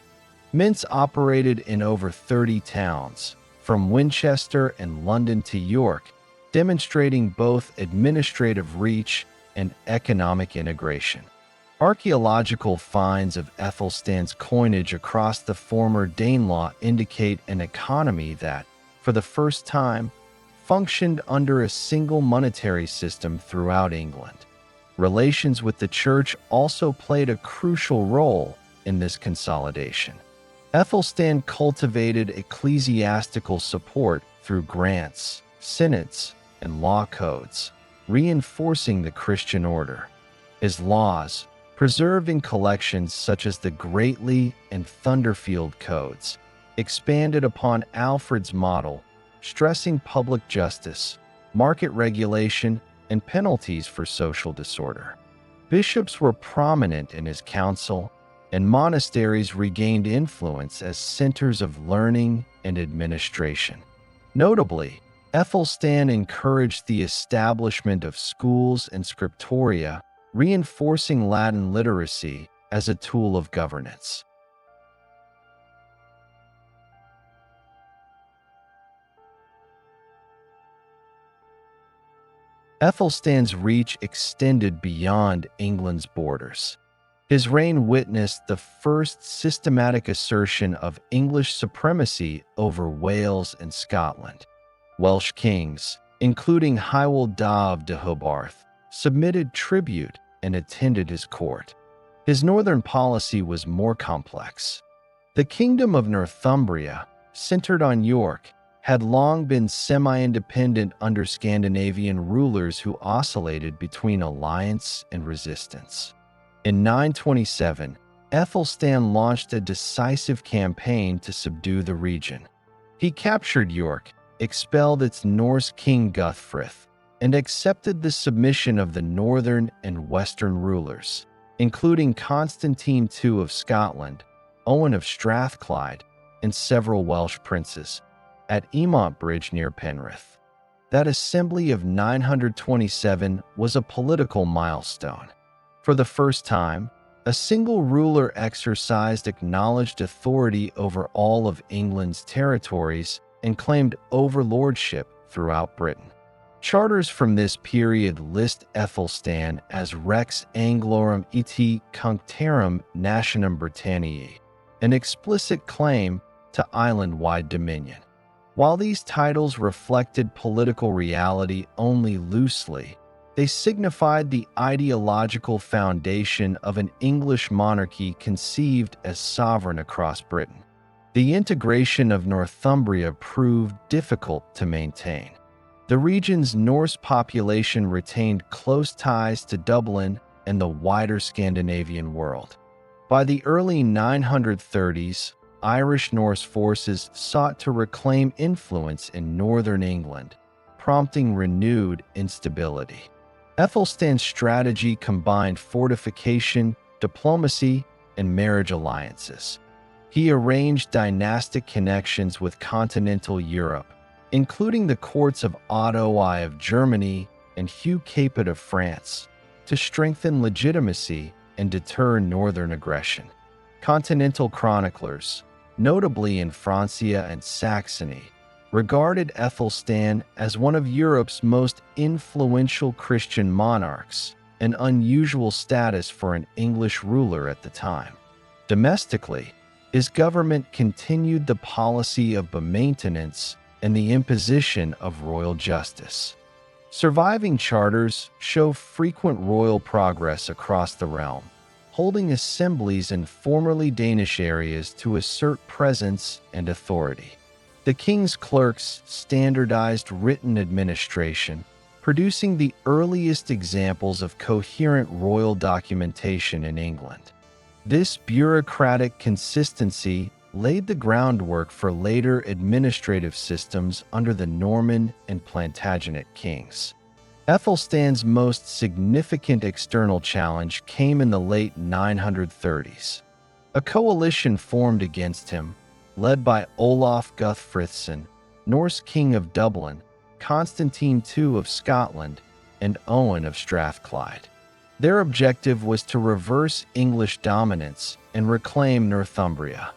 [SPEAKER 1] Mints operated in over 30 towns, from Winchester and London to York, demonstrating both administrative reach and economic integration. Archaeological finds of Aethelstan's coinage across the former Danelaw indicate an economy that, for the first time, functioned under a single monetary system throughout England. Relations with the church also played a crucial role in this consolidation. Aethelstan cultivated ecclesiastical support through grants, synods, and law codes, reinforcing the Christian order. His laws, preserved in collections such as the Greatley and Thunderfield codes, expanded upon Alfred's model, stressing public justice, market regulation, and penalties for social disorder. Bishops were prominent in his council, and monasteries regained influence as centers of learning and administration. Notably, Aethelstan encouraged the establishment of schools and scriptoria, reinforcing Latin literacy as a tool of governance. Aethelstan's reach extended beyond England's borders. His reign witnessed the first systematic assertion of English supremacy over Wales and Scotland. Welsh kings, including Hywel Dda de Hobarth, submitted tribute and attended his court. His northern policy was more complex. The Kingdom of Northumbria, centered on York, had long been semi-independent under Scandinavian rulers who oscillated between alliance and resistance. In 927, Aethelstan launched a decisive campaign to subdue the region. He captured York, expelled its Norse king Guthfrith, and accepted the submission of the northern and western rulers, including Constantine II of Scotland, Owen of Strathclyde, and several Welsh princes, at Emont Bridge near Penrith. That assembly of 927 was a political milestone. For the first time, a single ruler exercised acknowledged authority over all of England's territories and claimed overlordship throughout Britain. Charters from this period list Aethelstan as Rex Anglorum et Cunctarum Nationum Britanniae, an explicit claim to island-wide dominion. While these titles reflected political reality only loosely, they signified the ideological foundation of an English monarchy conceived as sovereign across Britain. The integration of Northumbria proved difficult to maintain. The region's Norse population retained close ties to Dublin and the wider Scandinavian world. By the early 930s, Irish Norse forces sought to reclaim influence in northern England, prompting renewed instability. Aethelstan's strategy combined fortification, diplomacy, and marriage alliances. He arranged dynastic connections with continental Europe, including the courts of Otto I of Germany and Hugh Capet of France, to strengthen legitimacy and deter northern aggression. Continental chroniclers, notably in Francia and Saxony, regarded Aethelstan as one of Europe's most influential Christian monarchs, an unusual status for an English ruler at the time. Domestically, his government continued the policy of maintenance and the imposition of royal justice. Surviving charters show frequent royal progress across the realm, holding assemblies in formerly Danish areas to assert presence and authority. The king's clerks standardized written administration, producing the earliest examples of coherent royal documentation in England. This bureaucratic consistency laid the groundwork for later administrative systems under the Norman and Plantagenet kings. Aethelstan's most significant external challenge came in the late 930s. A coalition formed against him, led by Olaf Guthfrithson, Norse king of Dublin, Constantine II of Scotland, and Owen of Strathclyde. Their objective was to reverse English dominance and reclaim Northumbria.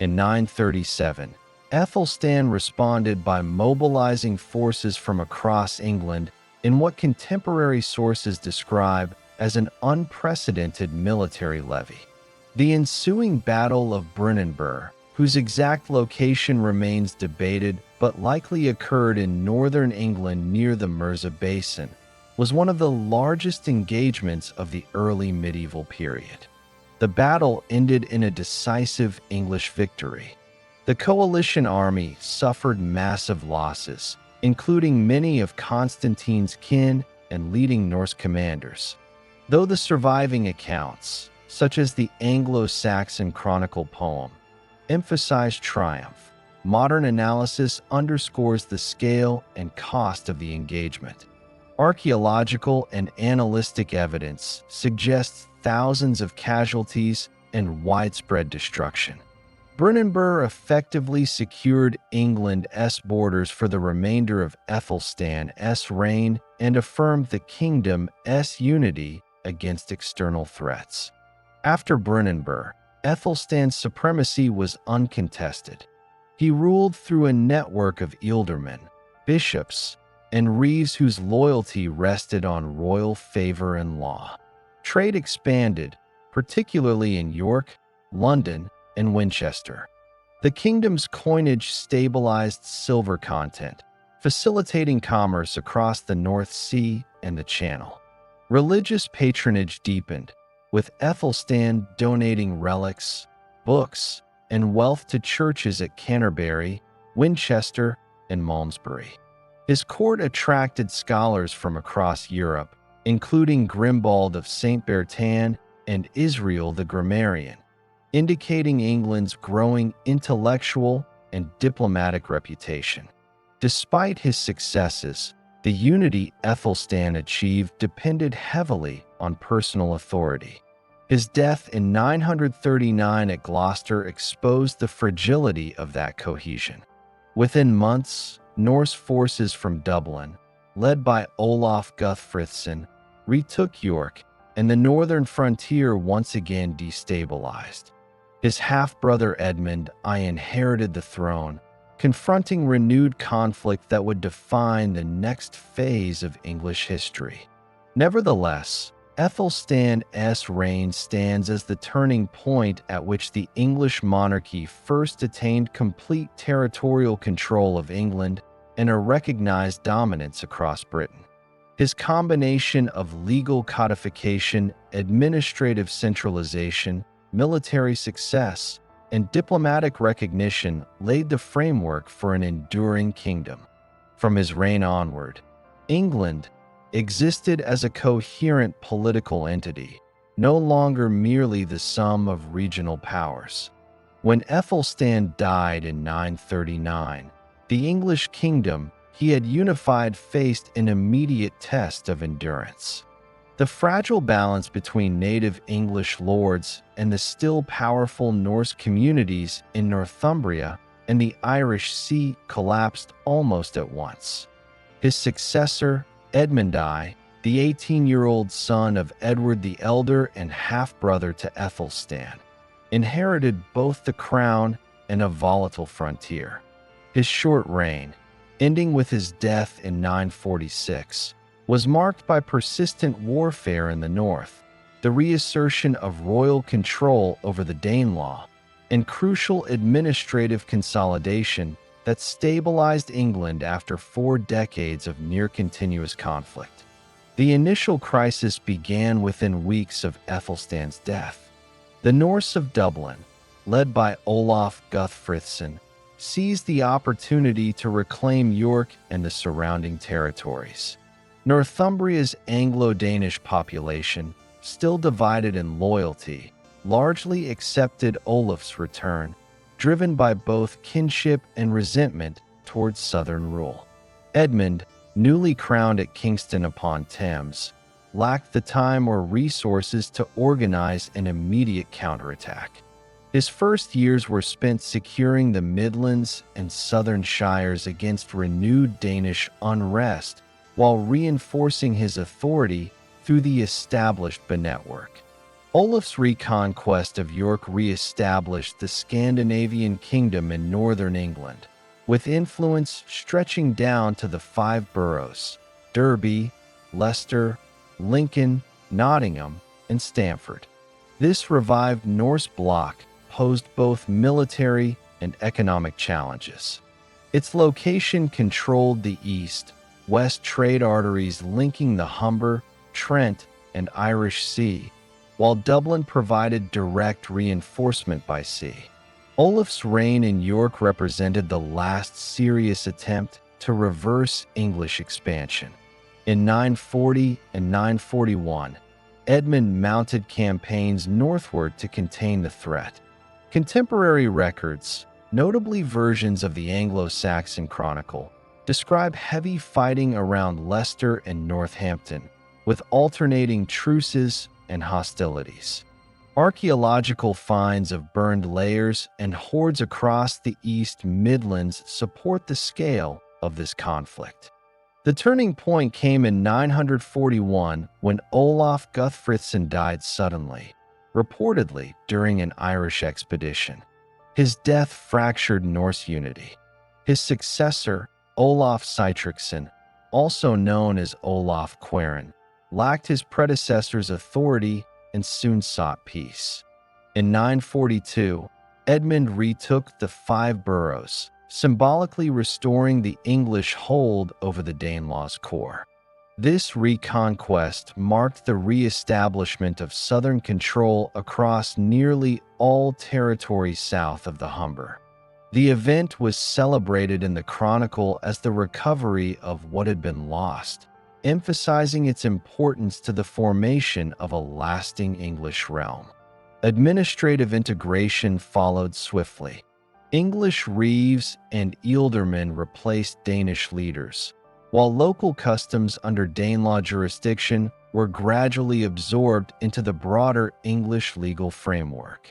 [SPEAKER 1] In 937, Aethelstan responded by mobilizing forces from across England in what contemporary sources describe as an unprecedented military levy. The ensuing Battle of Brunanburh, whose exact location remains debated but likely occurred in northern England near the Mersey Basin, was one of the largest engagements of the early medieval period. The battle ended in a decisive English victory. The coalition army suffered massive losses, including many of Constantine's kin and leading Norse commanders. Though the surviving accounts, such as the Anglo-Saxon Chronicle poem, emphasize triumph, modern analysis underscores the scale and cost of the engagement. Archaeological and analytic evidence suggests thousands of casualties and widespread destruction. Brunanburh effectively secured England's borders for the remainder of Aethelstan's reign and affirmed the kingdom's unity against external threats. After Brunanburh, Aethelstan's supremacy was uncontested. He ruled through a network of ealdormen, bishops, and reeves whose loyalty rested on royal favor and law. Trade expanded, particularly in York, London, and Winchester. The kingdom's coinage stabilized silver content, facilitating commerce across the North Sea and the Channel. Religious patronage deepened, with Aethelstan donating relics, books, and wealth to churches at Canterbury, Winchester, and Malmesbury. His court attracted scholars from across Europe, including Grimbald of St. Bertin and Israel the Grammarian, indicating England's growing intellectual and diplomatic reputation. Despite his successes, the unity Aethelstan achieved depended heavily on personal authority. His death in 939 at Gloucester exposed the fragility of that cohesion. Within months, Norse forces from Dublin, led by Olaf Guthfrithson, retook York, and the northern frontier once again destabilized. His half-brother Edmund I inherited the throne, confronting renewed conflict that would define the next phase of English history. Nevertheless, Ethelstan's reign stands as the turning point at which the English monarchy first attained complete territorial control of England and a recognized dominance across Britain. His combination of legal codification, administrative centralization, military success, and diplomatic recognition laid the framework for an enduring kingdom. From his reign onward, England existed as a coherent political entity, no longer merely the sum of regional powers. When Aethelstan died in 939, the English kingdom he had unified faced an immediate test of endurance. The fragile balance between native English lords and the still powerful Norse communities in Northumbria and the Irish Sea collapsed almost at once. His successor, Edmund the 18-year-old son of Edward the Elder and half-brother to Aethelstan, inherited both the crown and a volatile frontier. His short reign, ending with his death in 946, was marked by persistent warfare in the north, the reassertion of royal control over the Danelaw, and crucial administrative consolidation that stabilized England after 4 decades of near-continuous conflict. The initial crisis began within weeks of Ethelstan's death. The Norse of Dublin, led by Olaf Guthfrithson, seized the opportunity to reclaim York and the surrounding territories. Northumbria's Anglo-Danish population, still divided in loyalty, largely accepted Olaf's return, driven by both kinship and resentment towards southern rule. Edmund, newly crowned at Kingston upon Thames, lacked the time or resources to organize an immediate counterattack. His first years were spent securing the Midlands and Southern Shires against renewed Danish unrest while reinforcing his authority through the established network. Olaf's reconquest of York re-established the Scandinavian kingdom in northern England, with influence stretching down to the 5 boroughs: Derby, Leicester, Lincoln, Nottingham, and Stamford. This revived Norse bloc posed both military and economic challenges. Its location controlled the east-west trade arteries linking the Humber, Trent, and Irish Sea, while Dublin provided direct reinforcement by sea. Olaf's reign in York represented the last serious attempt to reverse English expansion. In 940 and 941, Edmund mounted campaigns northward to contain the threat. Contemporary records, notably versions of the Anglo-Saxon Chronicle, describe heavy fighting around Leicester and Northampton, with alternating truces and hostilities. Archaeological finds of burned layers and hordes across the East Midlands support the scale of this conflict. The turning point came in 941 when Olaf Guthfrithson died suddenly, reportedly during an Irish expedition. His death fractured Norse unity. His successor, Olaf Sihtricsson, also known as Olaf Queren, lacked his predecessor's authority and soon sought peace. In 942, Edmund retook the 5 boroughs, symbolically restoring the English hold over the Danelaw's core. This reconquest marked the re-establishment of southern control across nearly all territory south of the Humber. The event was celebrated in the Chronicle as the recovery of what had been lost, emphasizing its importance to the formation of a lasting English realm. Administrative integration followed swiftly. English reeves and ealdormen replaced Danish leaders, while local customs under Danelaw jurisdiction were gradually absorbed into the broader English legal framework.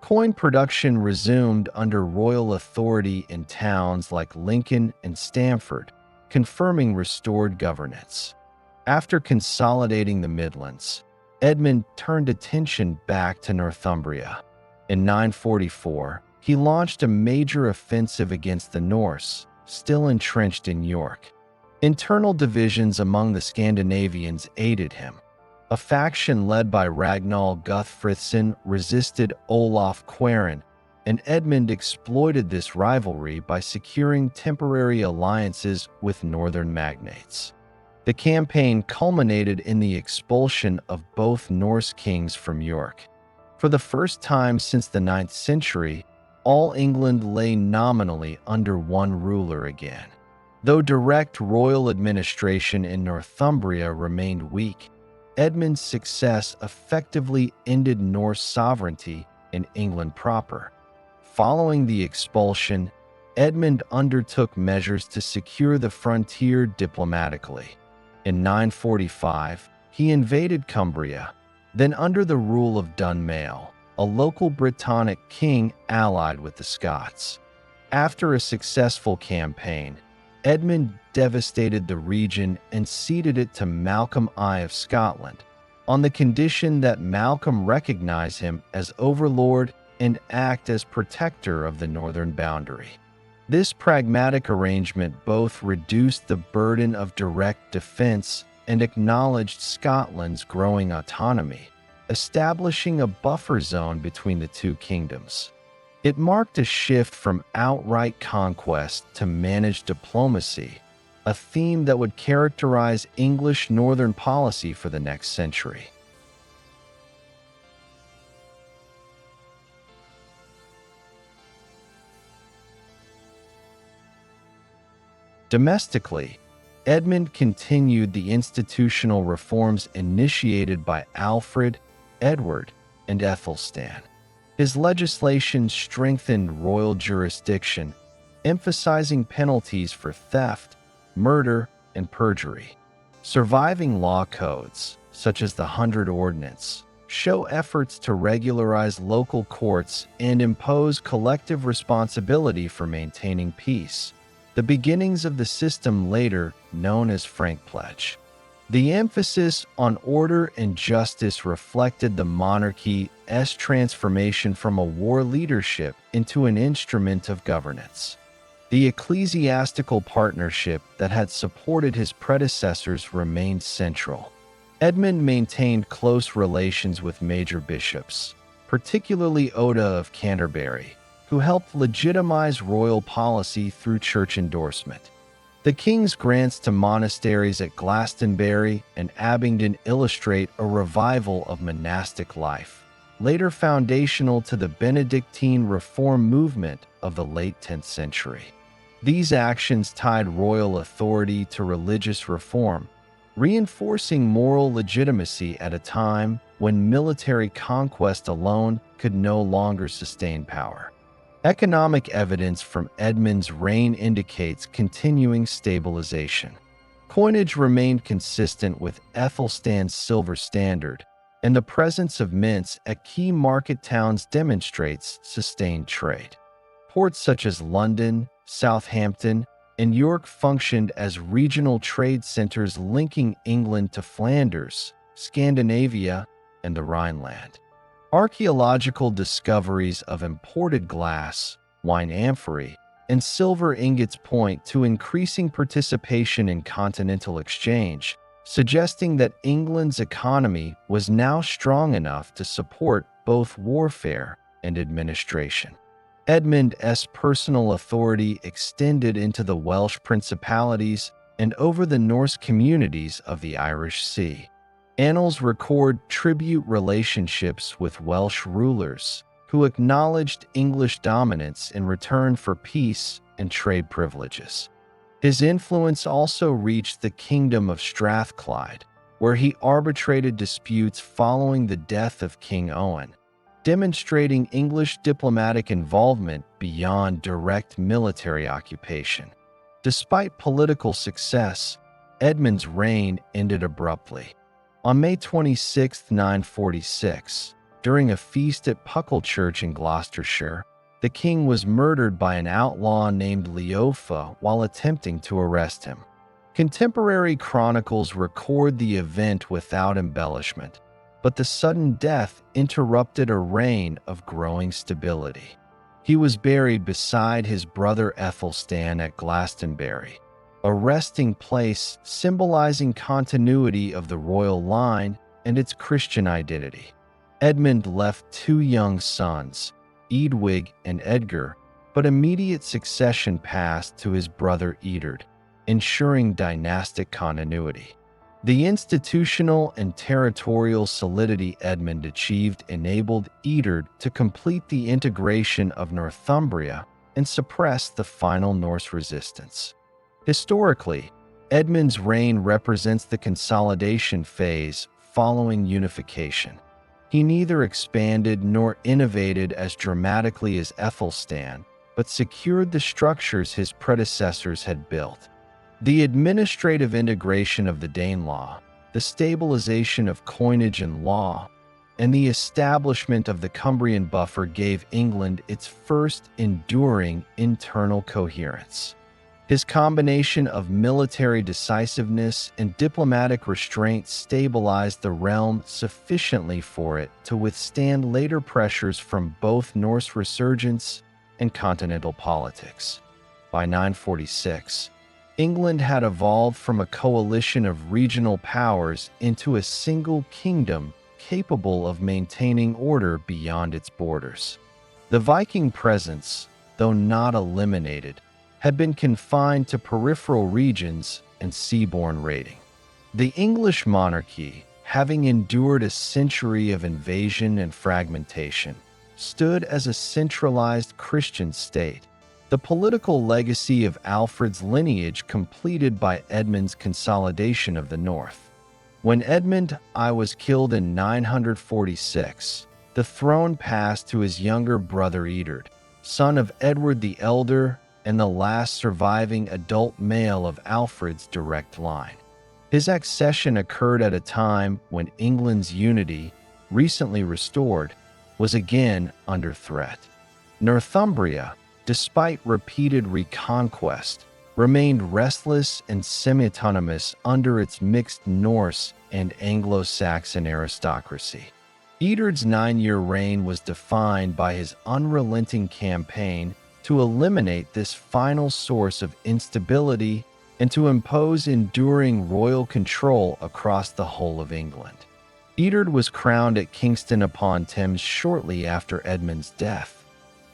[SPEAKER 1] Coin production resumed under royal authority in towns like Lincoln and Stamford, confirming restored governance. After consolidating the Midlands, Edmund turned attention back to Northumbria. In 944, he launched a major offensive against the Norse, still entrenched in York. Internal divisions among the Scandinavians aided him. A faction led by Ragnar Guthfrithson resisted Olaf Queren, and Edmund exploited this rivalry by securing temporary alliances with northern magnates. The campaign culminated in the expulsion of both Norse kings from York. For the first time since the 9th century, all England lay nominally under one ruler again. Though direct royal administration in Northumbria remained weak, Edmund's success effectively ended Norse sovereignty in England proper. Following the expulsion, Edmund undertook measures to secure the frontier diplomatically. In 945, he invaded Cumbria, then under the rule of Dunmail, a local Brittonic king allied with the Scots. After a successful campaign, Edmund devastated the region and ceded it to Malcolm I of Scotland, on the condition that Malcolm recognize him as overlord and act as protector of the northern boundary. This pragmatic arrangement both reduced the burden of direct defense and acknowledged Scotland's growing autonomy, establishing a buffer zone between the two kingdoms. It marked a shift from outright conquest to managed diplomacy, a theme that would characterize English northern policy for the next century. Domestically, Edmund continued the institutional reforms initiated by Alfred, Edward, and Aethelstan. His legislation strengthened royal jurisdiction, emphasizing penalties for theft, murder, and perjury. Surviving law codes, such as the Hundred Ordinance, show efforts to regularize local courts and impose collective responsibility for maintaining peace, the beginnings of the system later known as Frank Pledge. The emphasis on order and justice reflected the monarchy's transformation from a war leadership into an instrument of governance. The ecclesiastical partnership that had supported his predecessors remained central. Edmund maintained close relations with major bishops, particularly Oda of Canterbury, who helped legitimize royal policy through church endorsement. The king's grants to monasteries at Glastonbury and Abingdon illustrate a revival of monastic life, later foundational to the Benedictine reform movement of the late 10th century. These actions tied royal authority to religious reform, reinforcing moral legitimacy at a time when military conquest alone could no longer sustain power. Economic evidence from Edmund's reign indicates continuing stabilization. Coinage remained consistent with Aethelstan's silver standard, and the presence of mints at key market towns demonstrates sustained trade. Ports such as London, Southampton, and York functioned as regional trade centers linking England to Flanders, Scandinavia, and the Rhineland. Archaeological discoveries of imported glass, wine amphorae, and silver ingots point to increasing participation in continental exchange, suggesting that England's economy was now strong enough to support both warfare and administration. Edmund's personal authority extended into the Welsh principalities and over the Norse communities of the Irish Sea. Annals record tribute relationships with Welsh rulers, who acknowledged English dominance in return for peace and trade privileges. His influence also reached the Kingdom of Strathclyde, where he arbitrated disputes following the death of King Owen, demonstrating English diplomatic involvement beyond direct military occupation. Despite political success, Edmund's reign ended abruptly. On May 26, 946, during a feast at Puckle Church in Gloucestershire, the king was murdered by an outlaw named Leofa while attempting to arrest him. Contemporary chronicles record the event without embellishment, but the sudden death interrupted a reign of growing stability. He was buried beside his brother Ethelstan at Glastonbury, a resting place symbolizing continuity of the royal line and its Christian identity. Edmund left two young sons, Eadwig and Edgar, but immediate succession passed to his brother Eadred, ensuring dynastic continuity. The institutional and territorial solidity Edmund achieved enabled Eadred to complete the integration of Northumbria and suppress the final Norse resistance. Historically, Edmund's reign represents the consolidation phase following unification. He neither expanded nor innovated as dramatically as Ethelstan, but secured the structures his predecessors had built. The administrative integration of the Danelaw, the stabilization of coinage and law, and the establishment of the Cumbrian buffer gave England its first enduring internal coherence. His combination of military decisiveness and diplomatic restraint stabilized the realm sufficiently for it to withstand later pressures from both Norse resurgence and continental politics. By 946, England had evolved from a coalition of regional powers into a single kingdom capable of maintaining order beyond its borders. The Viking presence, though not eliminated, had been confined to peripheral regions and seaborne raiding. The English monarchy, having endured a century of invasion and fragmentation, stood as a centralized Christian state, the political legacy of Alfred's lineage completed by Edmund's consolidation of the north. When Edmund I was killed in 946, the throne passed to his younger brother Eadred, son of Edward the Elder and the last surviving adult male of Alfred's direct line. His accession occurred at a time when England's unity, recently restored, was again under threat. Northumbria, despite repeated reconquest, remained restless and semi-autonomous under its mixed Norse and Anglo-Saxon aristocracy. Eadred's 9-year reign was defined by his unrelenting campaign to eliminate this final source of instability and to impose enduring royal control across the whole of England. Eadred was crowned at Kingston upon Thames shortly after Edmund's death.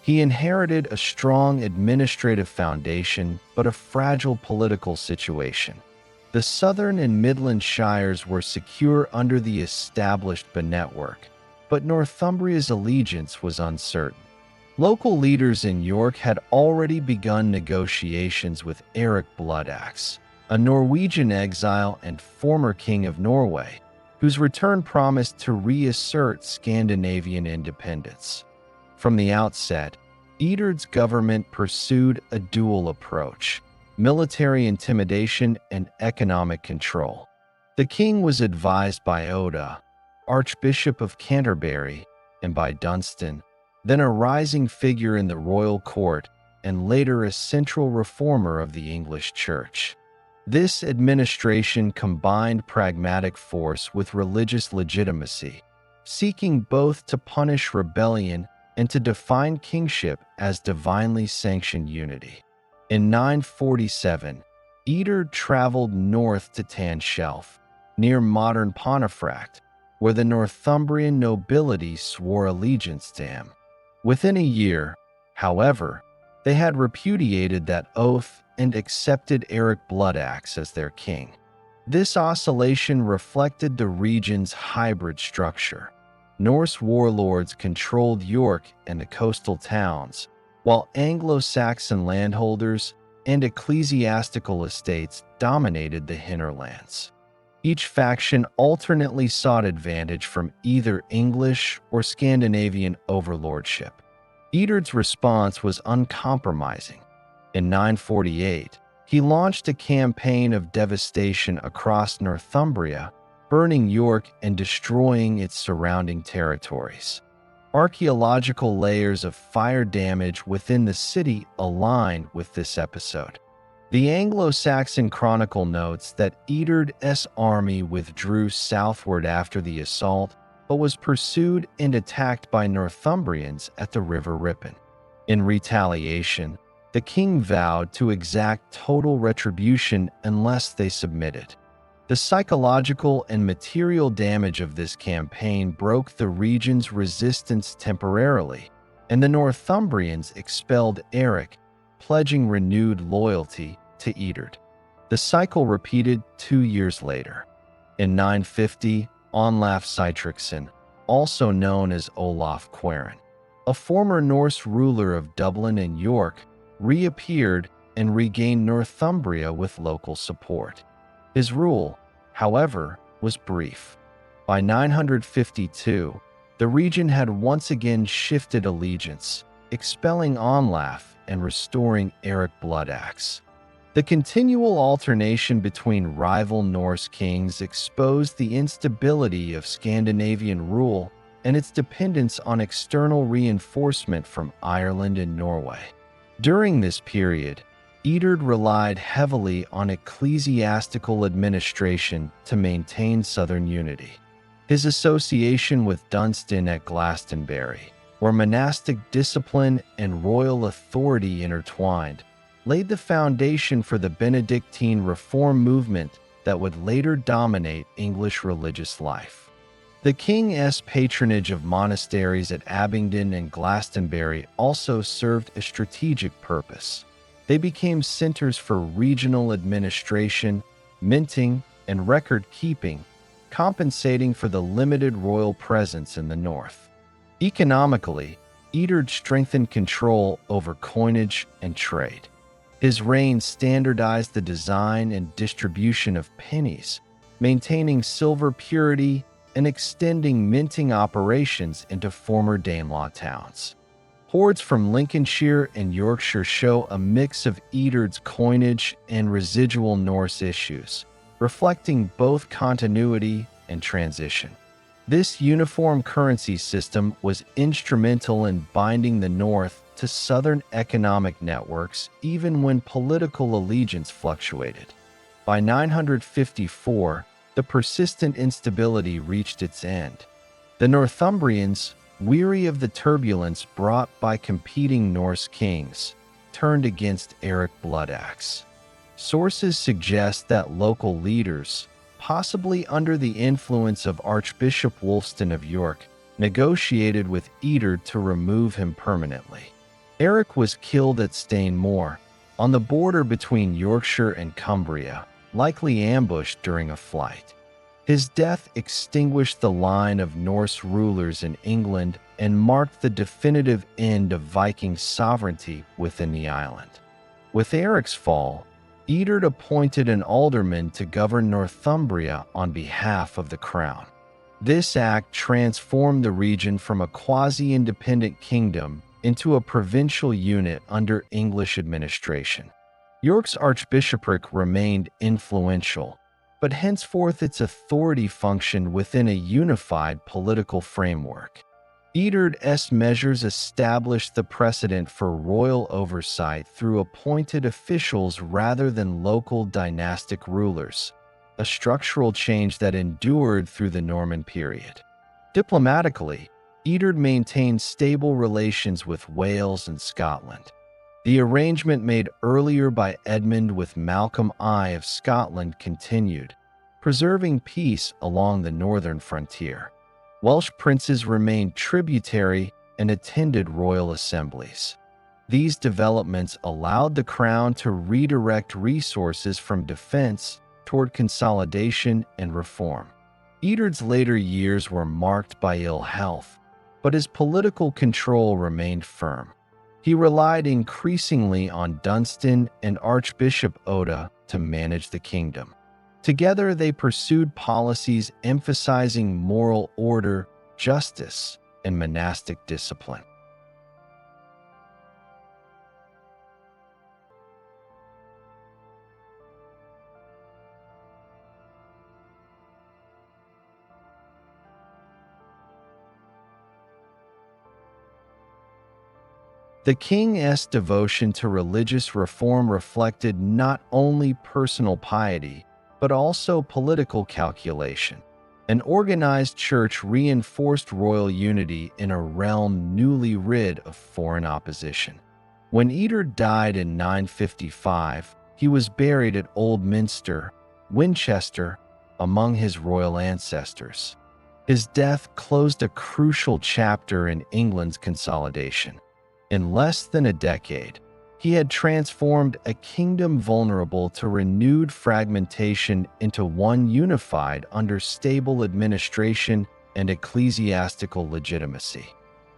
[SPEAKER 1] He inherited a strong administrative foundation but a fragile political situation. The southern and midland shires were secure under the established network, but Northumbria's allegiance was uncertain. Local leaders in York had already begun negotiations with Eric Bloodaxe, a Norwegian exile and former king of Norway, whose return promised to reassert Scandinavian independence. From the outset, Eadred's government pursued a dual approach: military intimidation and economic control. The king was advised by Oda, Archbishop of Canterbury, and by Dunstan, then a rising figure in the royal court and later a central reformer of the English Church. This administration combined pragmatic force with religious legitimacy, seeking both to punish rebellion and to define kingship as divinely sanctioned unity. In 947, Eadred traveled north to Tanshelf, near modern Pontefract, where the Northumbrian nobility swore allegiance to him. Within a year, however, they had repudiated that oath and accepted Eric Bloodaxe as their king. This oscillation reflected the region's hybrid structure. Norse warlords controlled York and the coastal towns, while Anglo-Saxon landholders and ecclesiastical estates dominated the hinterlands. Each faction alternately sought advantage from either English or Scandinavian overlordship. Eadred's response was uncompromising. In 948, he launched a campaign of devastation across Northumbria, burning York and destroying its surrounding territories. Archaeological layers of fire damage within the city align with this episode. The Anglo-Saxon Chronicle notes that Eadred's army withdrew southward after the assault, but was pursued and attacked by Northumbrians at the River Ripon. In retaliation, the king vowed to exact total retribution unless they submitted. The psychological and material damage of this campaign broke the region's resistance temporarily, and the Northumbrians expelled Eric, pledging renewed loyalty to Eadred. The cycle repeated 2 years later. In 950, Olaf Seitrikson, also known as Olaf Queren, a former Norse ruler of Dublin and York, reappeared and regained Northumbria with local support. His rule, however, was brief. By 952, the region had once again shifted allegiance, expelling Olaf and restoring Eric Bloodaxe. The continual alternation between rival Norse kings exposed the instability of Scandinavian rule and its dependence on external reinforcement from Ireland and Norway. During this period, Eadred relied heavily on ecclesiastical administration to maintain southern unity. His association with Dunstan at Glastonbury, where monastic discipline and royal authority intertwined, laid the foundation for the Benedictine reform movement that would later dominate English religious life. The king's patronage of monasteries at Abingdon and Glastonbury also served a strategic purpose. They became centers for regional administration, minting, and record-keeping, compensating for the limited royal presence in the north. Economically, Eadred strengthened control over coinage and trade. His reign standardized the design and distribution of pennies, maintaining silver purity and extending minting operations into former Danelaw towns. Hoards from Lincolnshire and Yorkshire show a mix of Eadred's coinage and residual Norse issues, reflecting both continuity and transition. This uniform currency system was instrumental in binding the North to southern economic networks even when political allegiance fluctuated. By 954, the persistent instability reached its end. The Northumbrians, weary of the turbulence brought by competing Norse kings, turned against Eric Bloodaxe. Sources suggest that local leaders, possibly under the influence of Archbishop Wulfstan of York, negotiated with Eadred to remove him permanently. Eric was killed at Stane Moor, on the border between Yorkshire and Cumbria, likely ambushed during a flight. His death extinguished the line of Norse rulers in England and marked the definitive end of Viking sovereignty within the island. With Eric's fall, Eadred appointed an alderman to govern Northumbria on behalf of the crown. This act transformed the region from a quasi-independent kingdom into a provincial unit under English administration. York's archbishopric remained influential, but henceforth its authority functioned within a unified political framework. Eadred's measures established the precedent for royal oversight through appointed officials rather than local dynastic rulers, a structural change that endured through the Norman period. Diplomatically, Eadred maintained stable relations with Wales and Scotland. The arrangement made earlier by Edmund with Malcolm I of Scotland continued, preserving peace along the northern frontier. Welsh princes remained tributary and attended royal assemblies. These developments allowed the crown to redirect resources from defense toward consolidation and reform. Eadred's later years were marked by ill health, but his political control remained firm. He relied increasingly on Dunstan and Archbishop Oda to manage the kingdom. Together, they pursued policies emphasizing moral order, justice, and monastic discipline. The king's devotion to religious reform reflected not only personal piety, but also political calculation. An organized church reinforced royal unity in a realm newly rid of foreign opposition. When Edred died in 955, he was buried at Old Minster, Winchester, among his royal ancestors. His death closed a crucial chapter in England's consolidation. In less than a decade, he had transformed a kingdom vulnerable to renewed fragmentation into one unified under stable administration and ecclesiastical legitimacy.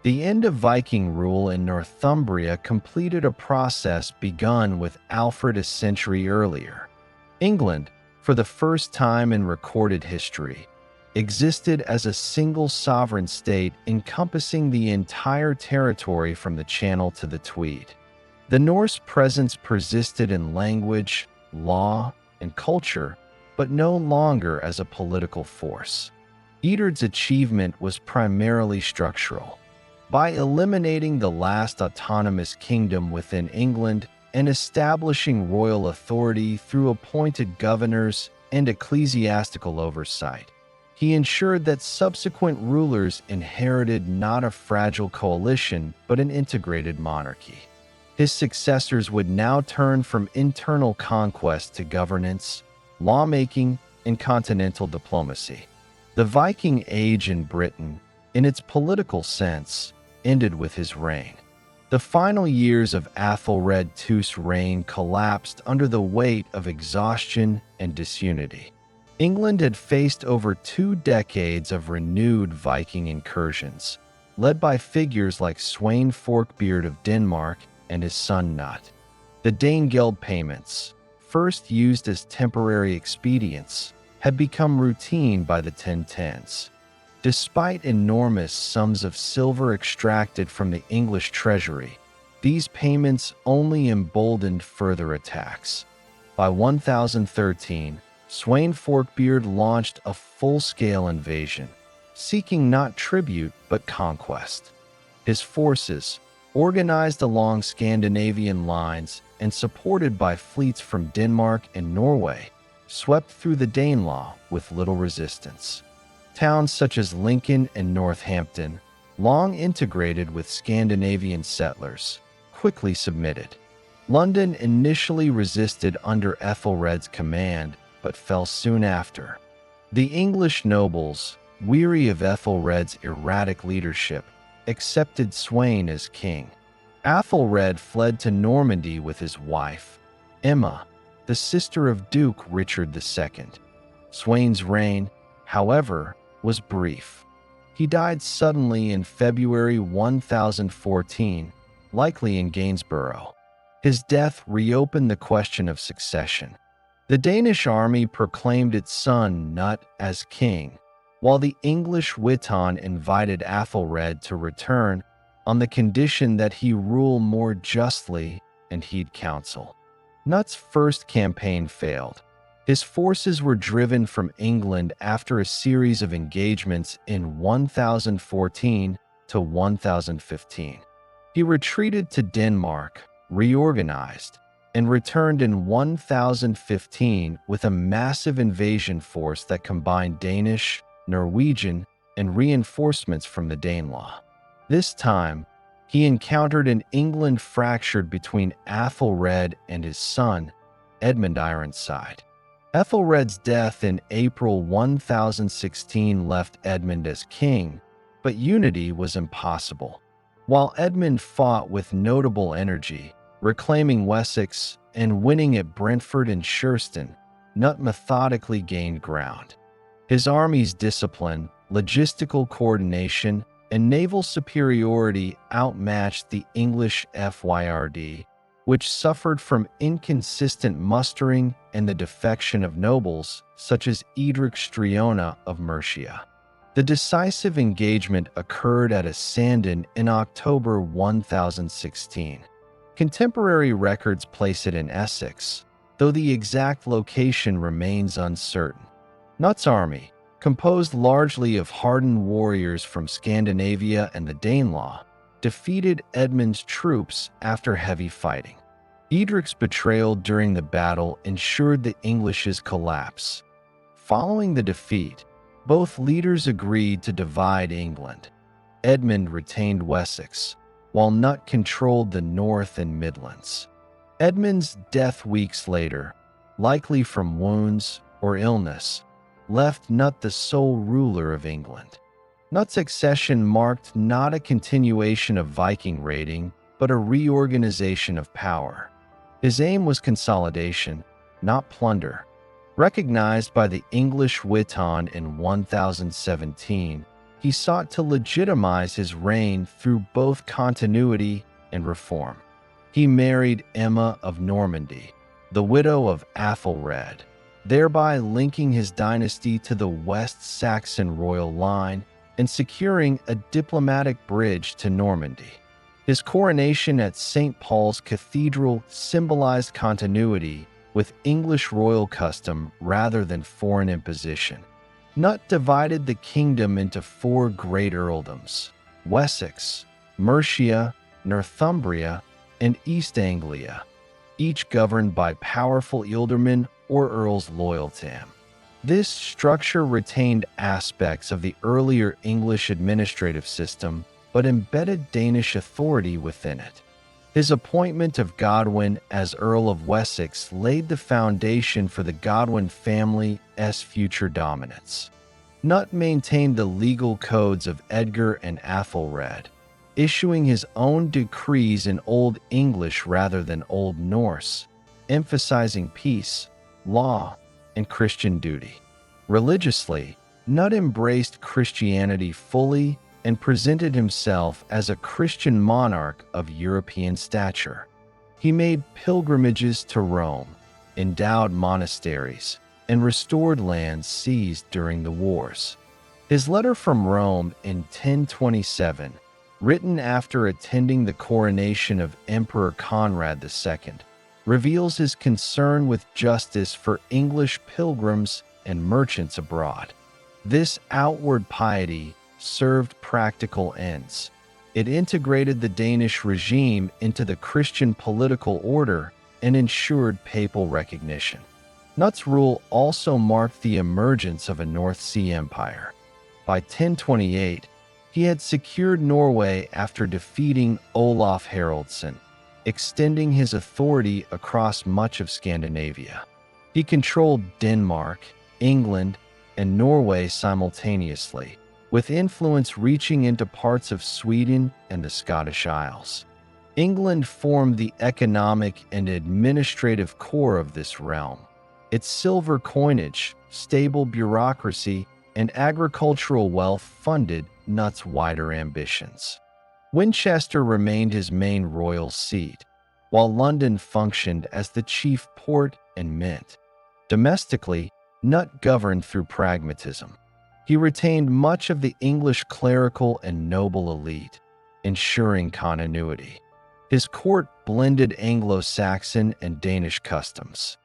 [SPEAKER 1] The end of Viking rule in Northumbria completed a process begun with Alfred a century earlier. England, for the first time in recorded history, existed as a single sovereign state encompassing the entire territory from the Channel to the Tweed. The Norse presence persisted in language, law, and culture, but no longer as a political force. Edred's achievement was primarily structural. By eliminating the last autonomous kingdom within England and establishing royal authority through appointed governors and ecclesiastical oversight, he ensured that subsequent rulers inherited not a fragile coalition but an integrated monarchy. His successors would now turn from internal conquest to governance, lawmaking, and continental diplomacy. The Viking Age in Britain, in its political sense, ended with his reign. The final years of Aethelred II's reign collapsed under the weight of exhaustion and disunity. England had faced over 2 decades of renewed Viking incursions, led by figures like Sweyn Forkbeard of Denmark and his son Nut. The Danegeld payments, first used as temporary expedients, had become routine by the 1010s. Despite enormous sums of silver extracted from the English treasury, these payments only emboldened further attacks. By 1013, Sweyn Forkbeard launched a full-scale invasion, seeking not tribute but conquest. His forces, organized along Scandinavian lines and supported by fleets from Denmark and Norway, swept through the Danelaw with little resistance. Towns such as Lincoln and Northampton, long integrated with Scandinavian settlers, quickly submitted. London initially resisted under Ethelred's command, but fell soon after. The English nobles, weary of Ethelred's erratic leadership, accepted Sweyn as king. Aethelred fled to Normandy with his wife, Emma, the sister of Duke Richard II. Sweyn's reign, however, was brief. He died suddenly in February 1014, likely in Gainsborough. His death reopened the question of succession. The Danish army proclaimed its son Nut as king, while the English Witan invited Aethelred to return on the condition that he rule more justly and heed counsel. Nut's first campaign failed. His forces were driven from England after a series of engagements in 1014 to 1015. He retreated to Denmark, reorganized, and returned in 1015 with a massive invasion force that combined Danish, Norwegian, and reinforcements from the Danelaw. This time, he encountered an England fractured between Aethelred and his son, Edmund Ironside. Ethelred's death in April 1016 left Edmund as king, but unity was impossible. While Edmund fought with notable energy, reclaiming Wessex and winning at Brentford and Schurston, Nut methodically gained ground. His army's discipline, logistical coordination, and naval superiority outmatched the English FYRD, which suffered from inconsistent mustering and the defection of nobles such as Edric Striona of Mercia. The decisive engagement occurred at Sandon in October 1016. Contemporary records place it in Essex, though the exact location remains uncertain. Nut's army, composed largely of hardened warriors from Scandinavia and the Danelaw, defeated Edmund's troops after heavy fighting. Edric's betrayal during the battle ensured the English's collapse. Following the defeat, Both leaders agreed to divide England. Edmund retained Wessex, while Knut controlled the North and Midlands. Edmund's death weeks later, likely from wounds or illness, left Knut the sole ruler of England. Knut's accession marked not a continuation of Viking raiding, but a reorganization of power. His aim was consolidation, not plunder. Recognized by the English Witan in 1017, he sought to legitimize his reign through both continuity and reform. He married Emma of Normandy, the widow of Athelred, thereby linking his dynasty to the West Saxon royal line and securing a diplomatic bridge to Normandy. His coronation at St. Paul's Cathedral symbolized continuity with English royal custom rather than foreign imposition. Knut divided the kingdom into 4 great earldoms: Wessex, Mercia, Northumbria, and East Anglia, each governed by powerful ealdormen or earls loyal to him. This structure retained aspects of the earlier English administrative system, but embedded Danish authority within it. His appointment of Godwin as Earl of Wessex laid the foundation for the Godwin family's future dominance. Knut maintained the legal codes of Edgar and Athelred, issuing his own decrees in Old English rather than Old Norse, emphasizing peace, law, and Christian duty. Religiously, Knut embraced Christianity fully and presented himself as a Christian monarch of European stature. He made pilgrimages to Rome, endowed monasteries, and restored lands seized during the wars. His letter from Rome in 1027, written after attending the coronation of Emperor Conrad II, reveals his concern with justice for English pilgrims and merchants abroad. This outward piety served practical ends. It integrated the Danish regime into the Christian political order and ensured papal recognition. Knut's rule also marked the emergence of a North Sea empire. By 1028, he had secured Norway after defeating Olaf Haraldsson, extending his authority across much of Scandinavia. He controlled Denmark, England, and Norway simultaneously, with influence reaching into parts of Sweden and the Scottish Isles. England formed the economic and administrative core of this realm. Its silver coinage, stable bureaucracy, and agricultural wealth funded Knut's wider ambitions. Winchester remained his main royal seat, while London functioned as the chief port and mint. Domestically, Knut governed through pragmatism. He retained much of the English clerical and noble elite, ensuring continuity. His court blended Anglo-Saxon and Danish customs.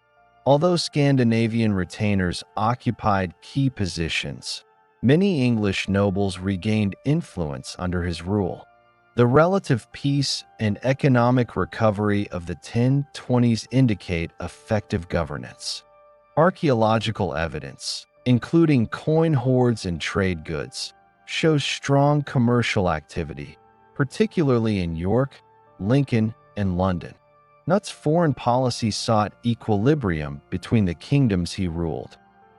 [SPEAKER 1] Although Scandinavian retainers occupied key positions, many English nobles regained influence under his rule. The relative peace and economic recovery of the 1020s indicate effective governance. Archaeological evidence, including coin hoards and trade goods, shows strong commercial activity, particularly in York, Lincoln, and London. Knut's foreign policy sought equilibrium between the kingdoms he ruled.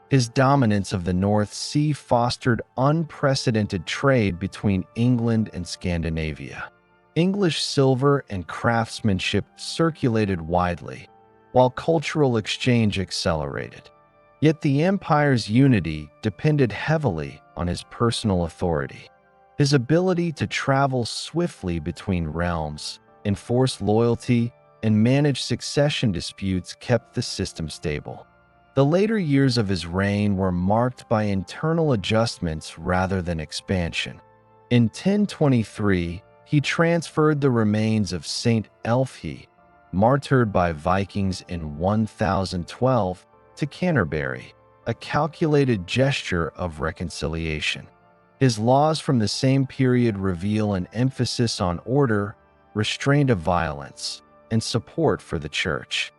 [SPEAKER 1] His dominance of the North Sea fostered unprecedented trade between England and Scandinavia. English silver and craftsmanship circulated widely, while cultural exchange accelerated. Yet the empire's unity depended heavily on his personal authority. His ability to travel swiftly between realms, enforce loyalty, and manage succession disputes kept the system stable. The later years of his reign were marked by internal adjustments rather than expansion. In 1023, he transferred the remains of Saint Elfhe, martyred by Vikings in 1012, to Canterbury, a calculated gesture of reconciliation. His laws from the same period reveal an emphasis on order, restraint of violence, and support for the church.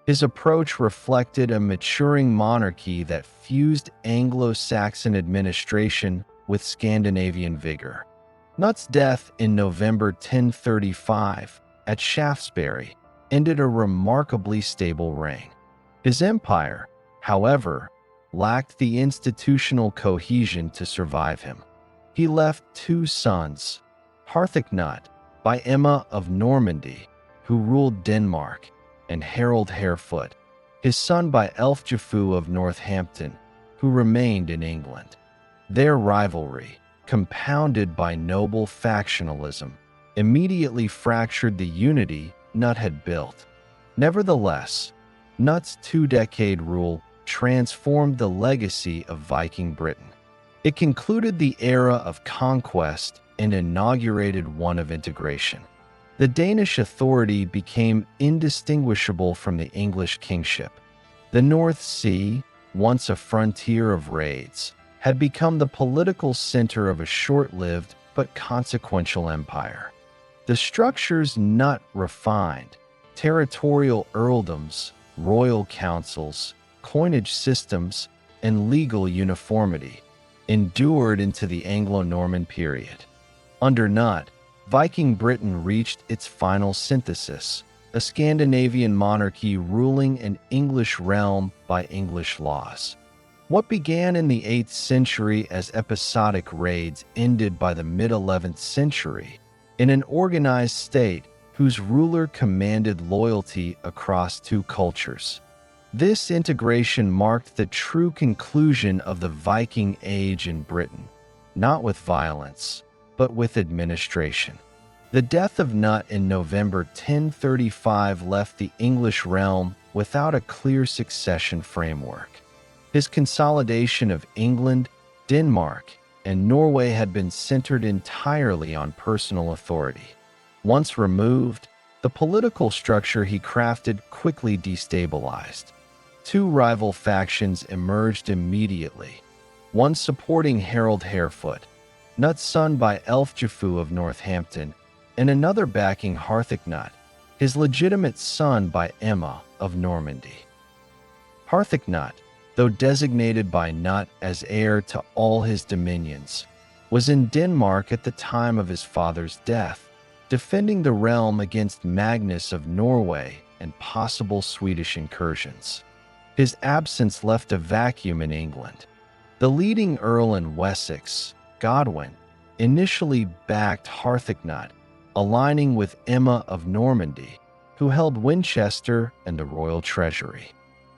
[SPEAKER 1] His approach reflected a maturing monarchy that fused Anglo-Saxon administration with Scandinavian vigor. Knut's death in November 1035 at Shaftesbury ended a remarkably stable reign. His empire, however, lacked the institutional cohesion to survive him. He left two sons, Harthacnut by Emma of Normandy, who ruled Denmark, and Harold Harefoot, his son by Elfgefu of Northampton, who remained in England. Their rivalry, compounded by noble factionalism, immediately fractured the unity Knut had built. Nevertheless, Knut's two-decade rule transformed the legacy of Viking Britain. It concluded the era of conquest and inaugurated one of integration. The Danish authority became indistinguishable from the English kingship. The North Sea, once a frontier of raids, had become the political center of a short-lived but consequential empire. The structures Knut refined, territorial earldoms, royal councils, coinage systems, and legal uniformity, endured into the Anglo-Norman period. Under Knut, Viking Britain reached its final synthesis, a Scandinavian monarchy ruling an English realm by English laws. What began in the 8th century as episodic raids ended by the mid-11th century in an organized state whose ruler commanded loyalty across two cultures. This integration marked the true conclusion of the Viking Age in Britain, not with violence, but with administration. The death of Knut in November 1035 left the English realm without a clear succession framework. His consolidation of England, Denmark, and Norway had been centered entirely on personal authority. Once removed, the political structure he crafted quickly destabilized. Two rival factions emerged immediately, one supporting Harold Harefoot, Knut's son by Elfgefu of Northampton, and another backing Harthacnut, his legitimate son by Emma of Normandy. Harthacnut, though designated by Knut as heir to all his dominions, was in Denmark at the time of his father's death, defending the realm against Magnus of Norway and possible Swedish incursions. His absence left a vacuum in England. The leading earl in Wessex, Godwin, initially backed Harthacnut, aligning with Emma of Normandy, who held Winchester and the royal treasury.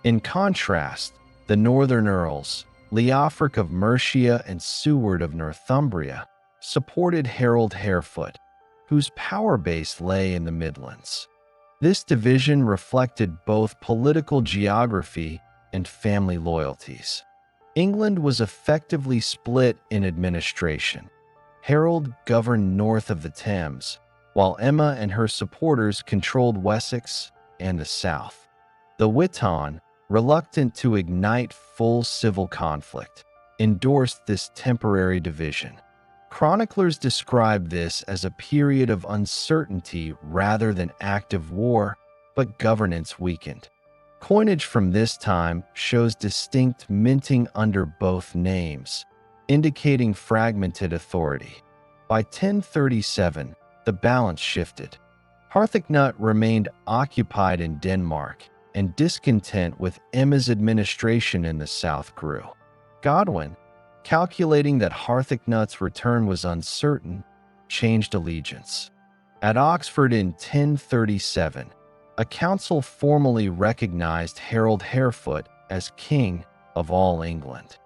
[SPEAKER 1] In contrast, the northern earls, Leofric of Mercia and Seward of Northumbria, supported Harold Harefoot, whose power base lay in the Midlands. This division reflected both political geography and family loyalties. England was effectively split in administration. Harold governed north of the Thames, while Emma and her supporters controlled Wessex and the south. The Witan, reluctant to ignite full civil conflict, endorsed this temporary division. Chroniclers describe this as a period of uncertainty rather than active war, but governance weakened. Coinage from this time shows distinct minting under both names, indicating fragmented authority. By 1037, the balance shifted. Harthacnut remained occupied in Denmark, and discontent with Emma's administration in the south grew. Godwin, calculating that Harthacnut's return was uncertain, changed allegiance. At Oxford in 1037, a council formally recognized Harold Harefoot as king of all England.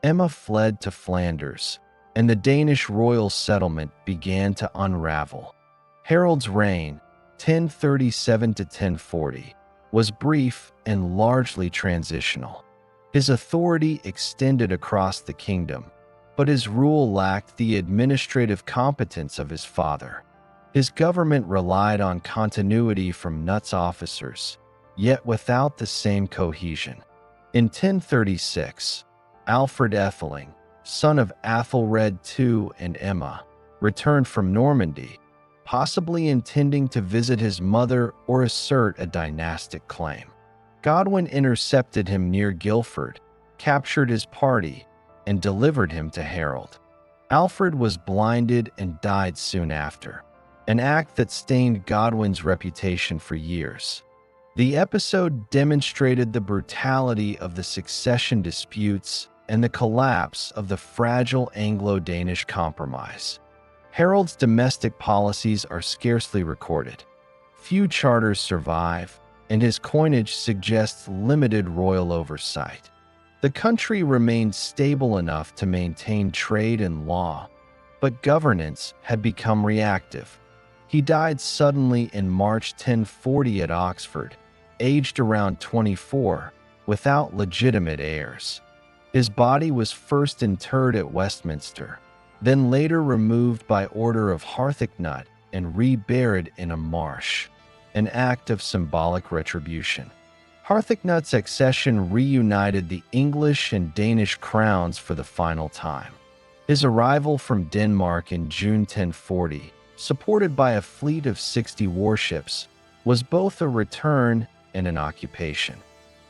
[SPEAKER 1] Emma fled to Flanders, and the Danish royal settlement began to unravel. Harold's reign, 1037 to 1040, was brief and largely transitional. His authority extended across the kingdom, but his rule lacked the administrative competence of his father. His government relied on continuity from Knut's officers, yet without the same cohesion. In 1036, Alfred Etheling, son of Athelred II and Emma, returned from Normandy, possibly intending to visit his mother or assert a dynastic claim. Godwin intercepted him near Guildford, captured his party, and delivered him to Harold. Alfred was blinded and died soon after, an act that stained Godwin's reputation for years. The episode demonstrated the brutality of the succession disputes and the collapse of the fragile Anglo-Danish compromise. Harold's domestic policies are scarcely recorded. Few charters survive, and his coinage suggests limited royal oversight. The country remained stable enough to maintain trade and law, but governance had become reactive. He died suddenly in March 1040 at Oxford, aged around 24, without legitimate heirs. His body was first interred at Westminster, then later removed by order of Harthacnut and reburied in a marsh, an act of symbolic retribution. Harthacnut's accession reunited the English and Danish crowns for the final time. His arrival from Denmark in June 1040, supported by a fleet of 60 warships, was both a return and an occupation.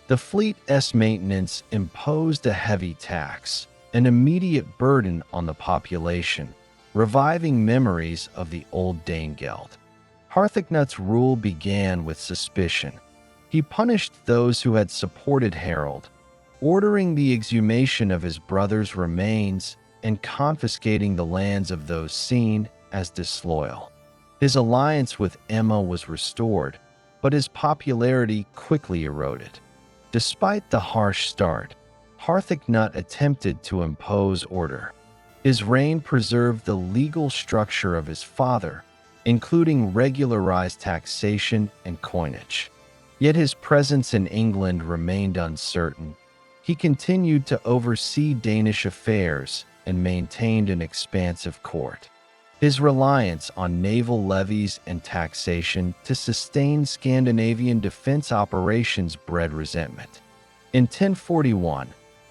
[SPEAKER 1] The fleet's maintenance imposed a heavy tax, an immediate burden on the population, reviving memories of the old Danegeld. Harthacnut's rule began with suspicion. He punished those who had supported Harold, ordering the exhumation of his brother's remains and confiscating the lands of those seen as disloyal. His alliance with Emma was restored, but his popularity quickly eroded. Despite the harsh start, Harthacnut attempted to impose order. His reign preserved the legal structure of his father, including regularized taxation and coinage. Yet his presence in England remained uncertain. He continued to oversee Danish affairs and maintained an expansive court. His reliance on naval levies and taxation to sustain Scandinavian defense operations bred resentment. In 1041,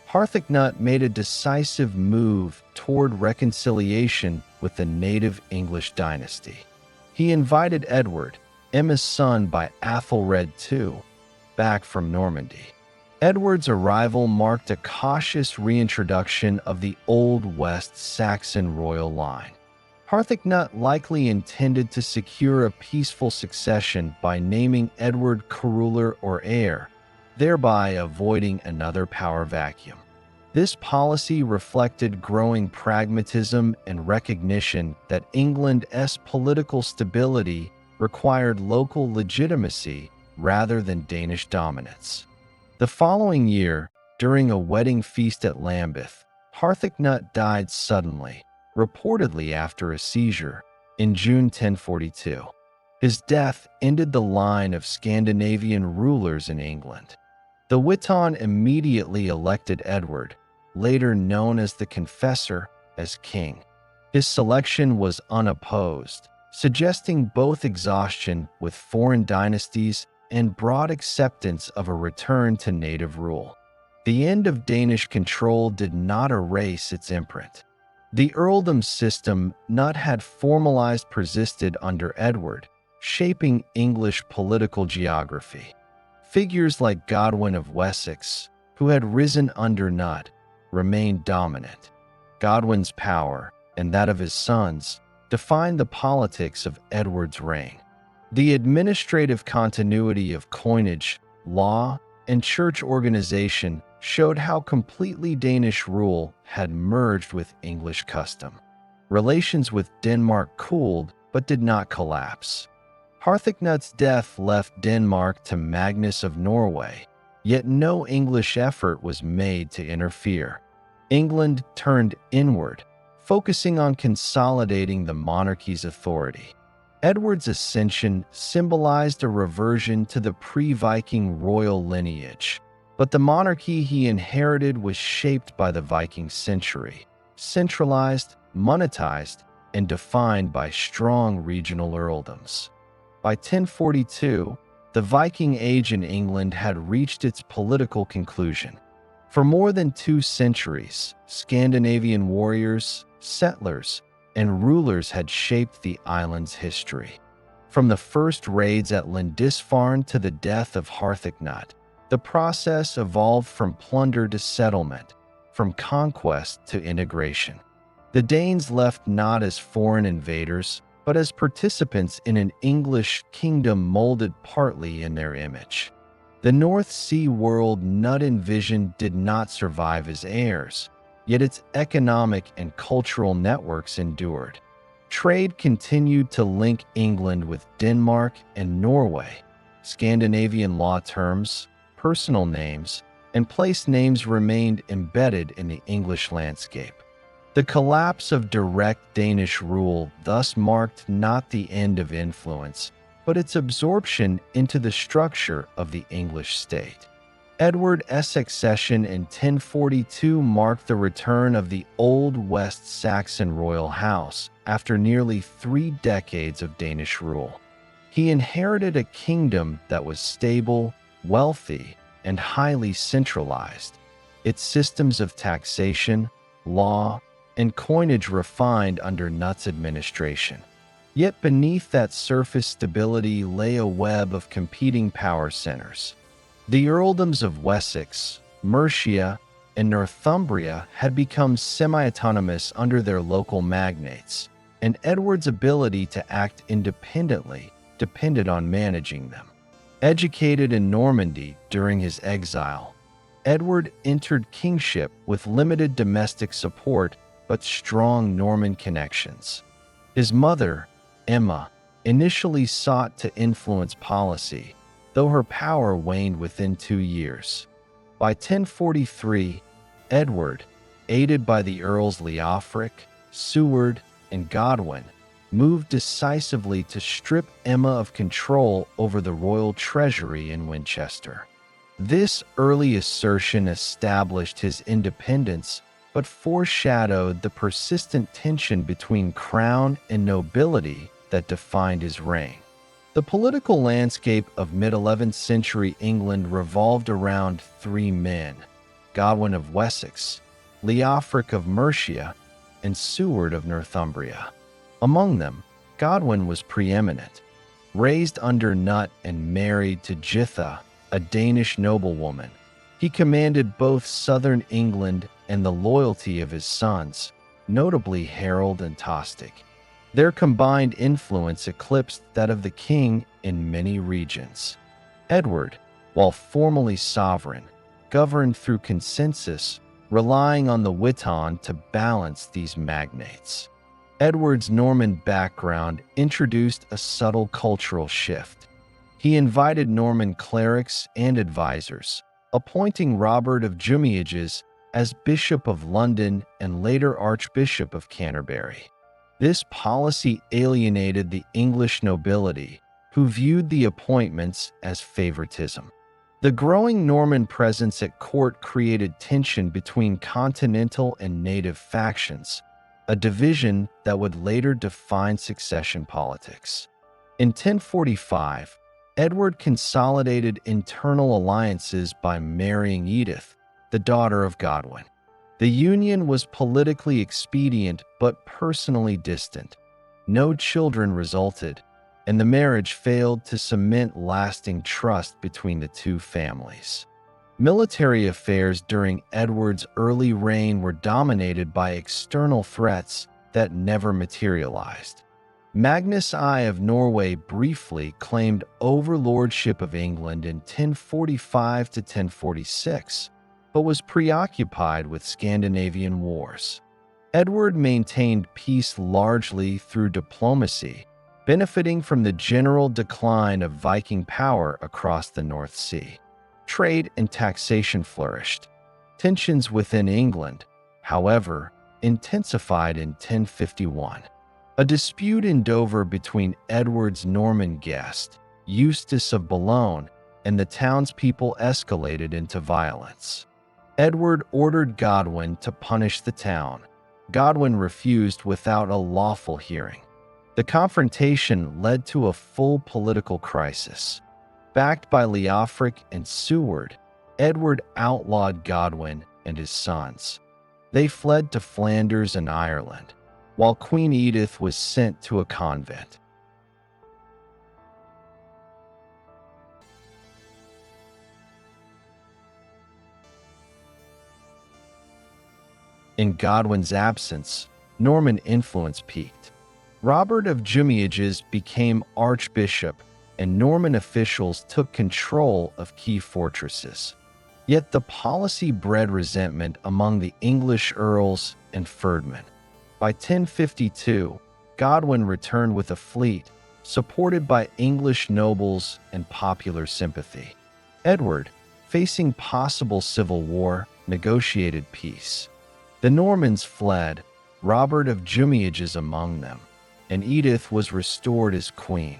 [SPEAKER 1] Harthacnut made a decisive move toward reconciliation with the native English dynasty. He invited Edward, Emma's son by Athelred II, back from Normandy. Edward's arrival marked a cautious reintroduction of the Old West Saxon royal line. Harthacnut likely intended to secure a peaceful succession by naming Edward co-ruler or heir, thereby avoiding another power vacuum. This policy reflected growing pragmatism and recognition that England's political stability required local legitimacy rather than Danish dominance. The following year, during a wedding feast at Lambeth, Harthacnut died suddenly, reportedly after a seizure, in June 1042. His death ended the line of Scandinavian rulers in England. The Witan immediately elected Edward, later known as the Confessor, as king. His selection was unopposed, suggesting both exhaustion with foreign dynasties and broad acceptance of a return to native rule. The end of Danish control did not erase its imprint. The earldom system not had formalized persisted under Edward, shaping English political geography. Figures like Godwin of Wessex, who had risen under Nut, remained dominant. Godwin's power, and that of his sons, defined the politics of Edward's reign. The administrative continuity of coinage, law, and church organization showed how completely Danish rule had merged with English custom. Relations with Denmark cooled but did not collapse. Harthacnut's death left Denmark to Magnus of Norway, yet no English effort was made to interfere. England turned inward, focusing on consolidating the monarchy's authority. Edward's ascension symbolized a reversion to the pre-Viking royal lineage, but the monarchy he inherited was shaped by the Viking century, centralized, monetized, and defined by strong regional earldoms. By 1042, the Viking Age in England had reached its political conclusion. For more than 2 centuries, Scandinavian warriors, settlers, and rulers had shaped the island's history. From the first raids at Lindisfarne to the death of Harthacnut, The process evolved from plunder to settlement, from conquest to integration. The Danes left not as foreign invaders, but as participants in an English kingdom molded partly in their image. The North Sea world Nutt envisioned did not survive as heirs, yet its economic and cultural networks endured. Trade continued to link England with Denmark and Norway. Scandinavian law terms, personal names, and place names remained embedded in the English landscape. The collapse of direct Danish rule thus marked not the end of influence, but its absorption into the structure of the English state. Edward's succession in 1042 marked the return of the Old West Saxon royal house after nearly 3 decades of Danish rule. He inherited a kingdom that was stable, wealthy, and highly centralized, its systems of taxation, law, and coinage refined under Nutt's administration. Yet beneath that surface stability lay a web of competing power centers. The earldoms of Wessex, Mercia, and Northumbria had become semi-autonomous under their local magnates, and Edward's ability to act independently depended on managing them. Educated in Normandy during his exile, Edward entered kingship with limited domestic support but strong Norman connections. His mother, Emma, initially sought to influence policy, though her power waned within 2 years. By 1043, Edward, aided by the Earls Leofric, Seward, and Godwin, moved decisively to strip Emma of control over the royal treasury in Winchester. This early assertion established his independence but foreshadowed the persistent tension between crown and nobility that defined his reign. The political landscape of mid-11th century England revolved around 3 men: Godwin of Wessex, Leofric of Mercia, and Seward of Northumbria. Among them, Godwin was preeminent. Raised under Nutt and married to Jitha, a Danish noblewoman, he commanded both southern England and the loyalty of his sons, notably Harold and Tostig. Their combined influence eclipsed that of the king in many regions. Edward, while formally sovereign, governed through consensus, relying on the Witan to balance these magnates. Edward's Norman background introduced a subtle cultural shift. He invited Norman clerics and advisors, appointing Robert of Jumiages as Bishop of London and later Archbishop of Canterbury. This policy alienated the English nobility, who viewed the appointments as favoritism. The growing Norman presence at court created tension between continental and native factions, a division that would later define succession politics. In 1045, Edward consolidated internal alliances by marrying Edith, the daughter of Godwin. The union was politically expedient but personally distant. No children resulted, and the marriage failed to cement lasting trust between the two families. Military affairs during Edward's early reign were dominated by external threats that never materialized. Magnus I of Norway briefly claimed overlordship of England in 1045 to 1046, but was preoccupied with Scandinavian wars. Edward maintained peace largely through diplomacy, benefiting from the general decline of Viking power across the North Sea. Trade and taxation flourished. Tensions within England, however, intensified in 1051. A dispute in Dover between Edward's Norman guest, Eustace of Boulogne, and the townspeople escalated into violence. Edward ordered Godwin to punish the town. Godwin refused without a lawful hearing. The confrontation led to a full political crisis. Backed by Leofric and Seward, Edward outlawed Godwin and his sons. They fled to Flanders and Ireland, while Queen Edith was sent to a convent. In Godwin's absence, Norman influence peaked. Robert of Jumiages became archbishop, and Norman officials took control of key fortresses. Yet the policy bred resentment among the English earls and ferdmen. By 1052, Godwin returned with a fleet, supported by English nobles and popular sympathy. Edward, facing possible civil war, negotiated peace. The Normans fled, Robert of Jumiages among them, and Edith was restored as queen.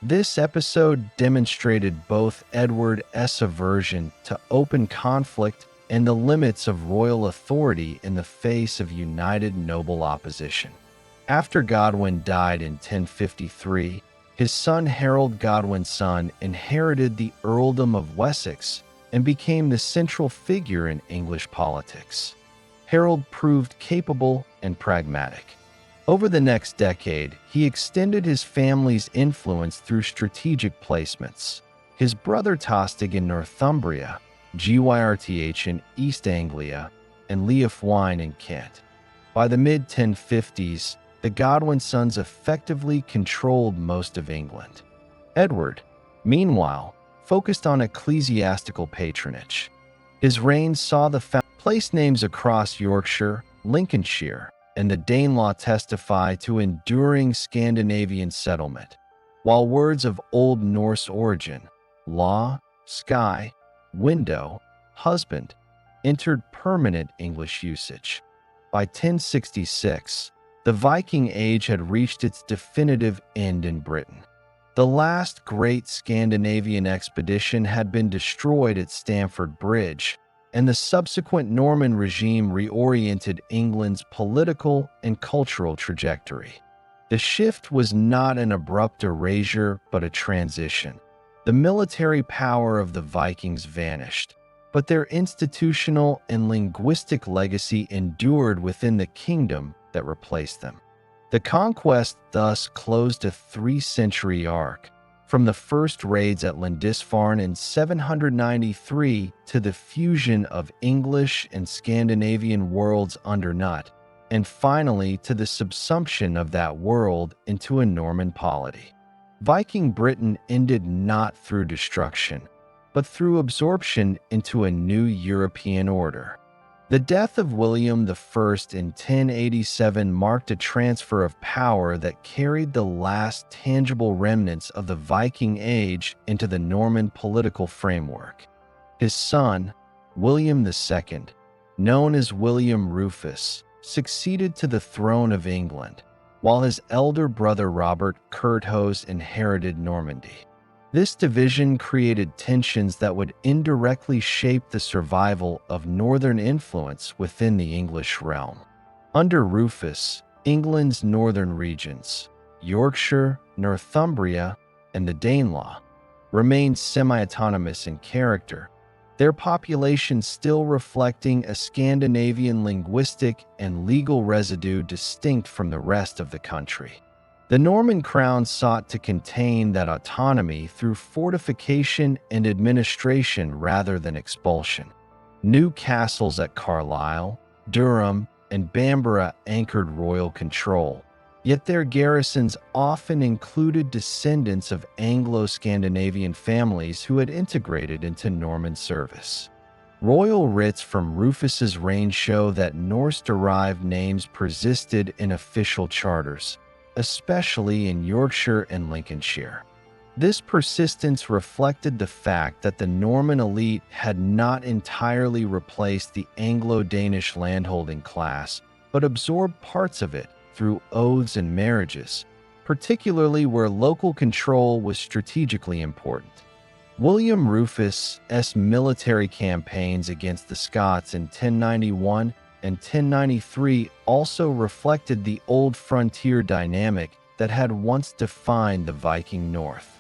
[SPEAKER 1] This episode demonstrated both Edward's aversion to open conflict and the limits of royal authority in the face of united noble opposition. After Godwin died in 1053, his son Harold Godwin's son inherited the earldom of Wessex and became the central figure in English politics. Harold proved capable and pragmatic. Over the next decade, he extended his family's influence through strategic placements. His brother Tostig in Northumbria, Gyrth in East Anglia, and Leofwine in Kent. By the mid-1050s, the Godwin sons effectively controlled most of England. Edward, meanwhile, focused on ecclesiastical patronage. His reign saw the place names across Yorkshire, Lincolnshire, and the Danelaw testify to enduring Scandinavian settlement, while words of Old Norse origin, law, sky, window, husband, entered permanent English usage. By 1066, the Viking Age had reached its definitive end in Britain. The last great Scandinavian expedition had been destroyed at Stamford Bridge, and the subsequent Norman regime reoriented England's political and cultural trajectory. The shift was not an abrupt erasure, but a transition. The military power of the Vikings vanished, but their institutional and linguistic legacy endured within the kingdom that replaced them. The conquest thus closed a 3-century arc, from the first raids at Lindisfarne in 793 to the fusion of English and Scandinavian worlds under Knut, and finally to the subsumption of that world into a Norman polity. Viking Britain ended not through destruction, but through absorption into a new European order. The death of William I in 1087 marked a transfer of power that carried the last tangible remnants of the Viking Age into the Norman political framework. His son, William II, known as William Rufus, succeeded to the throne of England, while his elder brother Robert Curthose inherited Normandy. This division created tensions that would indirectly shape the survival of northern influence within the English realm. Under Rufus, England's northern regions, Yorkshire, Northumbria, and the Danelaw, remained semi-autonomous in character, their population still reflecting a Scandinavian linguistic and legal residue distinct from the rest of the country. The Norman crown sought to contain that autonomy through fortification and administration rather than expulsion. New castles at Carlisle, Durham, and Bamborough anchored royal control, yet their garrisons often included descendants of Anglo-Scandinavian families who had integrated into Norman service. Royal writs from Rufus's reign show that Norse-derived names persisted in official charters, especially in Yorkshire and Lincolnshire. This persistence reflected the fact that the Norman elite had not entirely replaced the Anglo-Danish landholding class, but absorbed parts of it through oaths and marriages, particularly where local control was strategically important. William Rufus's military campaigns against the Scots in 1091 and 1093 also reflected the old frontier dynamic that had once defined the Viking North.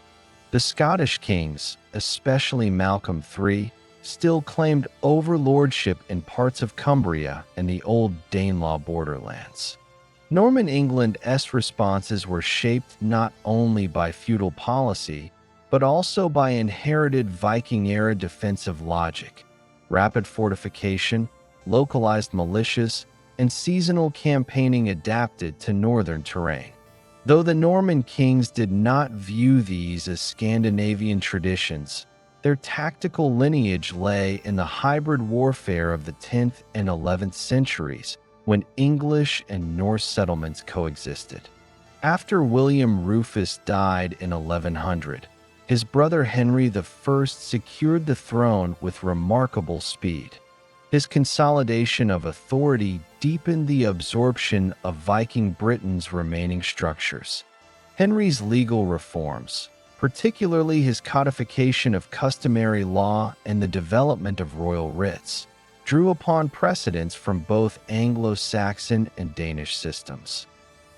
[SPEAKER 1] The Scottish kings, especially Malcolm III, still claimed overlordship in parts of Cumbria and the old Danelaw borderlands. Norman England's responses were shaped not only by feudal policy, but also by inherited Viking-era defensive logic, rapid fortification, localized militias, and seasonal campaigning adapted to northern terrain. Though the Norman kings did not view these as Scandinavian traditions, their tactical lineage lay in the hybrid warfare of the 10th and 11th centuries when English and Norse settlements coexisted. After William Rufus died in 1100, his brother Henry I secured the throne with remarkable speed. His consolidation of authority deepened the absorption of Viking Britain's remaining structures. Henry's legal reforms, particularly his codification of customary law and the development of royal writs, drew upon precedents from both Anglo-Saxon and Danish systems.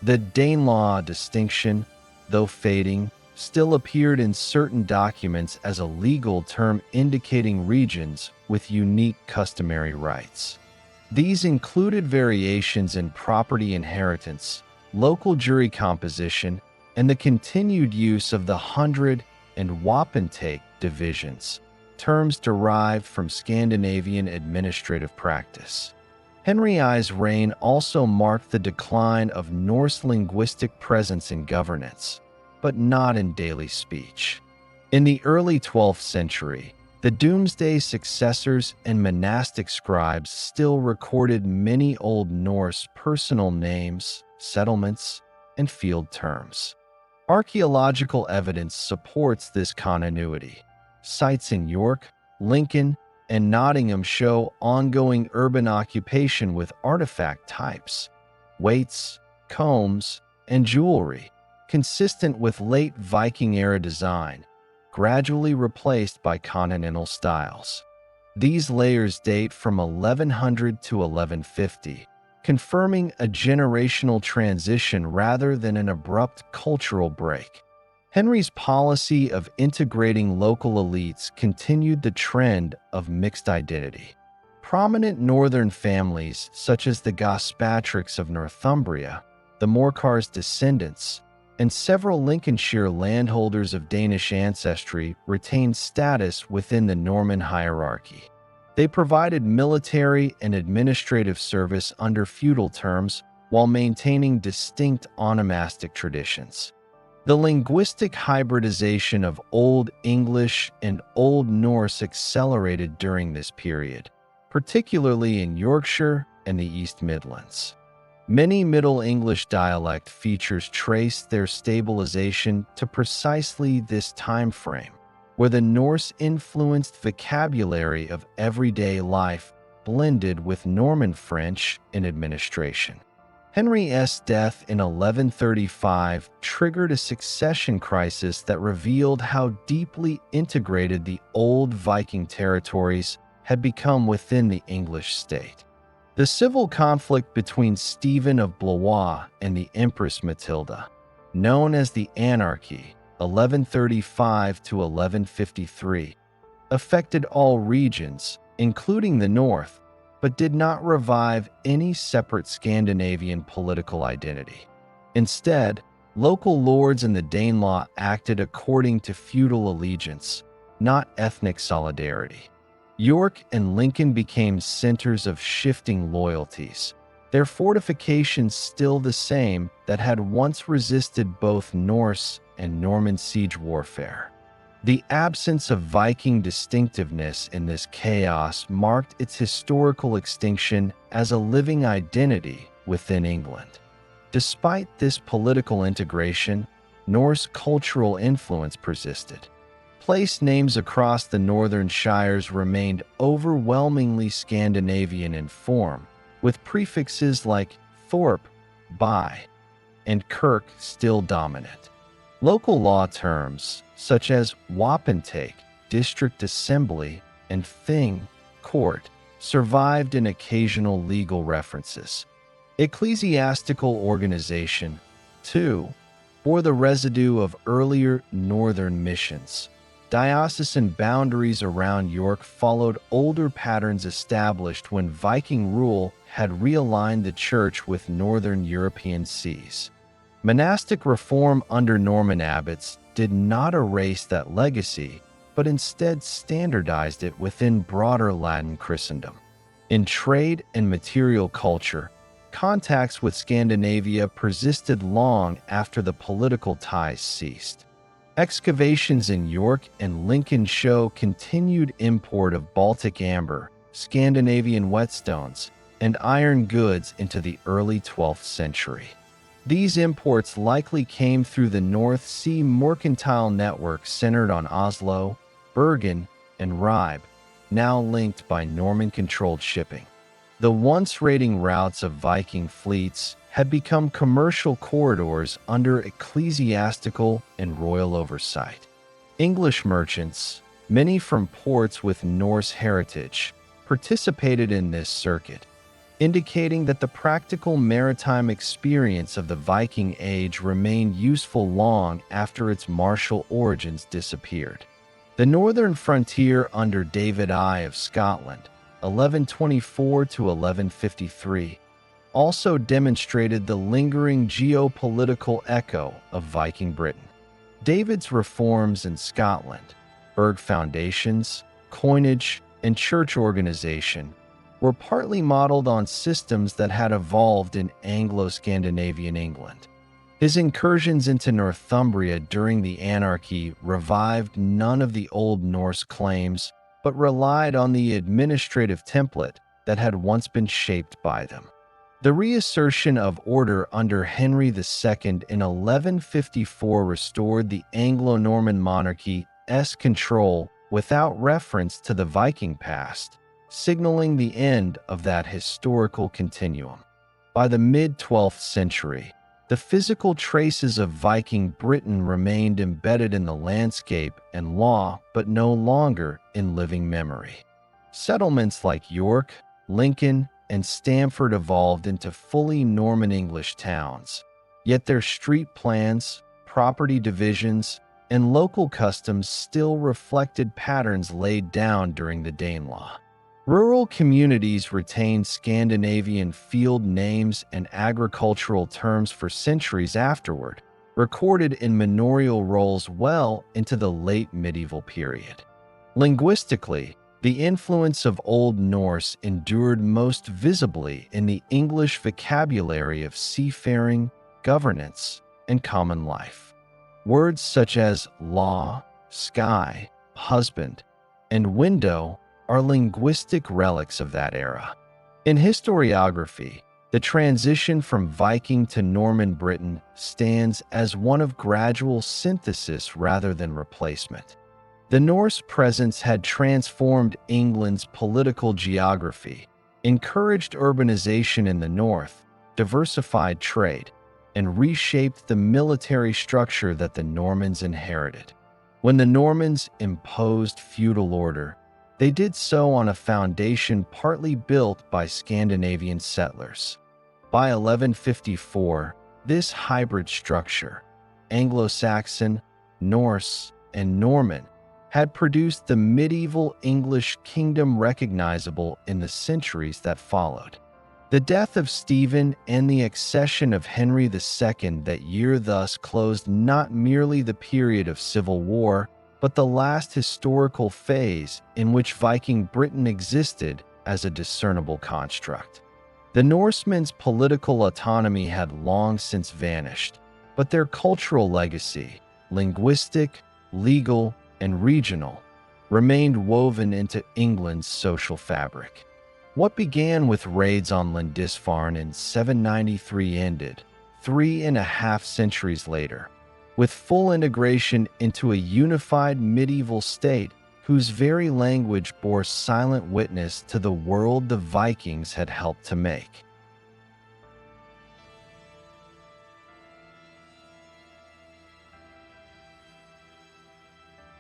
[SPEAKER 1] The Danelaw distinction, though fading, still appeared in certain documents as a legal term indicating regions with unique customary rights. These included variations in property inheritance, local jury composition, and the continued use of the hundred and wapentake divisions, terms derived from Scandinavian administrative practice. Henry I's reign also marked the decline of Norse linguistic presence in governance, but not in daily speech. In the early 12th century, the Doomsday successors and monastic scribes still recorded many Old Norse personal names, settlements, and field terms. Archaeological evidence supports this continuity. Sites in York, Lincoln, and Nottingham show ongoing urban occupation with artifact types, weights, combs, and jewelry, consistent with late Viking-era design, gradually replaced by continental styles. These layers date from 1100 to 1150, confirming a generational transition rather than an abrupt cultural break. Henry's policy of integrating local elites continued the trend of mixed identity. Prominent northern families, such as the Gospatricks of Northumbria, the Morcar's descendants, and several Lincolnshire landholders of Danish ancestry, retained status within the Norman hierarchy. They provided military and administrative service under feudal terms while maintaining distinct onomastic traditions. The linguistic hybridization of Old English and Old Norse accelerated during this period, particularly in Yorkshire and the East Midlands. Many Middle English dialect features trace their stabilization to precisely this time frame, where the Norse-influenced vocabulary of everyday life blended with Norman French in administration. Henry's death in 1135 triggered a succession crisis that revealed how deeply integrated the old Viking territories had become within the English state. The civil conflict between Stephen of Blois and the Empress Matilda, known as the Anarchy, 1135 to 1153, affected all regions, including the north, but did not revive any separate Scandinavian political identity. Instead, local lords in the Danelaw acted according to feudal allegiance, not ethnic solidarity. York and Lincoln became centers of shifting loyalties, their fortifications still the same that had once resisted both Norse and Norman siege warfare. The absence of Viking distinctiveness in this chaos marked its historical extinction as a living identity within England. Despite this political integration, Norse cultural influence persisted. Place names across the northern shires remained overwhelmingly Scandinavian in form, with prefixes like Thorpe, by, and Kirk still dominant. Local law terms, such as wapentake, district assembly, and thing, court, survived in occasional legal references. Ecclesiastical organization, too, bore the residue of earlier northern missions. Diocesan boundaries around York followed older patterns established when Viking rule had realigned the church with northern European sees. Monastic reform under Norman abbots did not erase that legacy, but instead standardized it within broader Latin Christendom. In trade and material culture, contacts with Scandinavia persisted long after the political ties ceased. Excavations in York and Lincoln show continued import of Baltic amber, Scandinavian whetstones, and iron goods into the early 12th century. These imports likely came through the North Sea mercantile network centered on Oslo, Bergen, and Ribe, now linked by Norman-controlled shipping. The once raiding routes of Viking fleets had become commercial corridors under ecclesiastical and royal oversight. English merchants, many from ports with Norse heritage, participated in this circuit, indicating that the practical maritime experience of the Viking Age remained useful long after its martial origins disappeared. The northern frontier under David I of Scotland, 1124 to 1153, also demonstrated the lingering geopolitical echo of Viking Britain. David's reforms in Scotland, burg foundations, coinage, and church organization, were partly modeled on systems that had evolved in Anglo-Scandinavian England. His incursions into Northumbria during the anarchy revived none of the Old Norse claims, but relied on the administrative template that had once been shaped by them. The reassertion of order under Henry II in 1154 restored the Anglo-Norman monarchy's control without reference to the Viking past, signaling the end of that historical continuum. By the mid-12th century, the physical traces of Viking Britain remained embedded in the landscape and law, but no longer in living memory. Settlements like York, Lincoln, and Stamford evolved into fully Norman English towns, yet their street plans, property divisions, and local customs still reflected patterns laid down during the Danelaw. Rural communities retained Scandinavian field names and agricultural terms for centuries afterward, recorded in manorial rolls well into the late medieval period. Linguistically, the influence of Old Norse endured most visibly in the English vocabulary of seafaring, governance, and common life. Words such as law, sky, husband, and window are linguistic relics of that era. In historiography, the transition from Viking to Norman Britain stands as one of gradual synthesis rather than replacement. The Norse presence had transformed England's political geography, encouraged urbanization in the north, diversified trade, and reshaped the military structure that the Normans inherited. When the Normans imposed feudal order, they did so on a foundation partly built by Scandinavian settlers. By 1154, this hybrid structure, Anglo-Saxon, Norse, and Norman, had produced the medieval English kingdom recognizable in the centuries that followed. The death of Stephen and the accession of Henry II that year thus closed not merely the period of civil war, but the last historical phase in which Viking Britain existed as a discernible construct. The Norsemen's political autonomy had long since vanished, but their cultural legacy, linguistic, legal, and regional, remained woven into England's social fabric. What began with raids on Lindisfarne in 793 ended, 3.5 centuries later, with full integration into a unified medieval state whose very language bore silent witness to the world the Vikings had helped to make.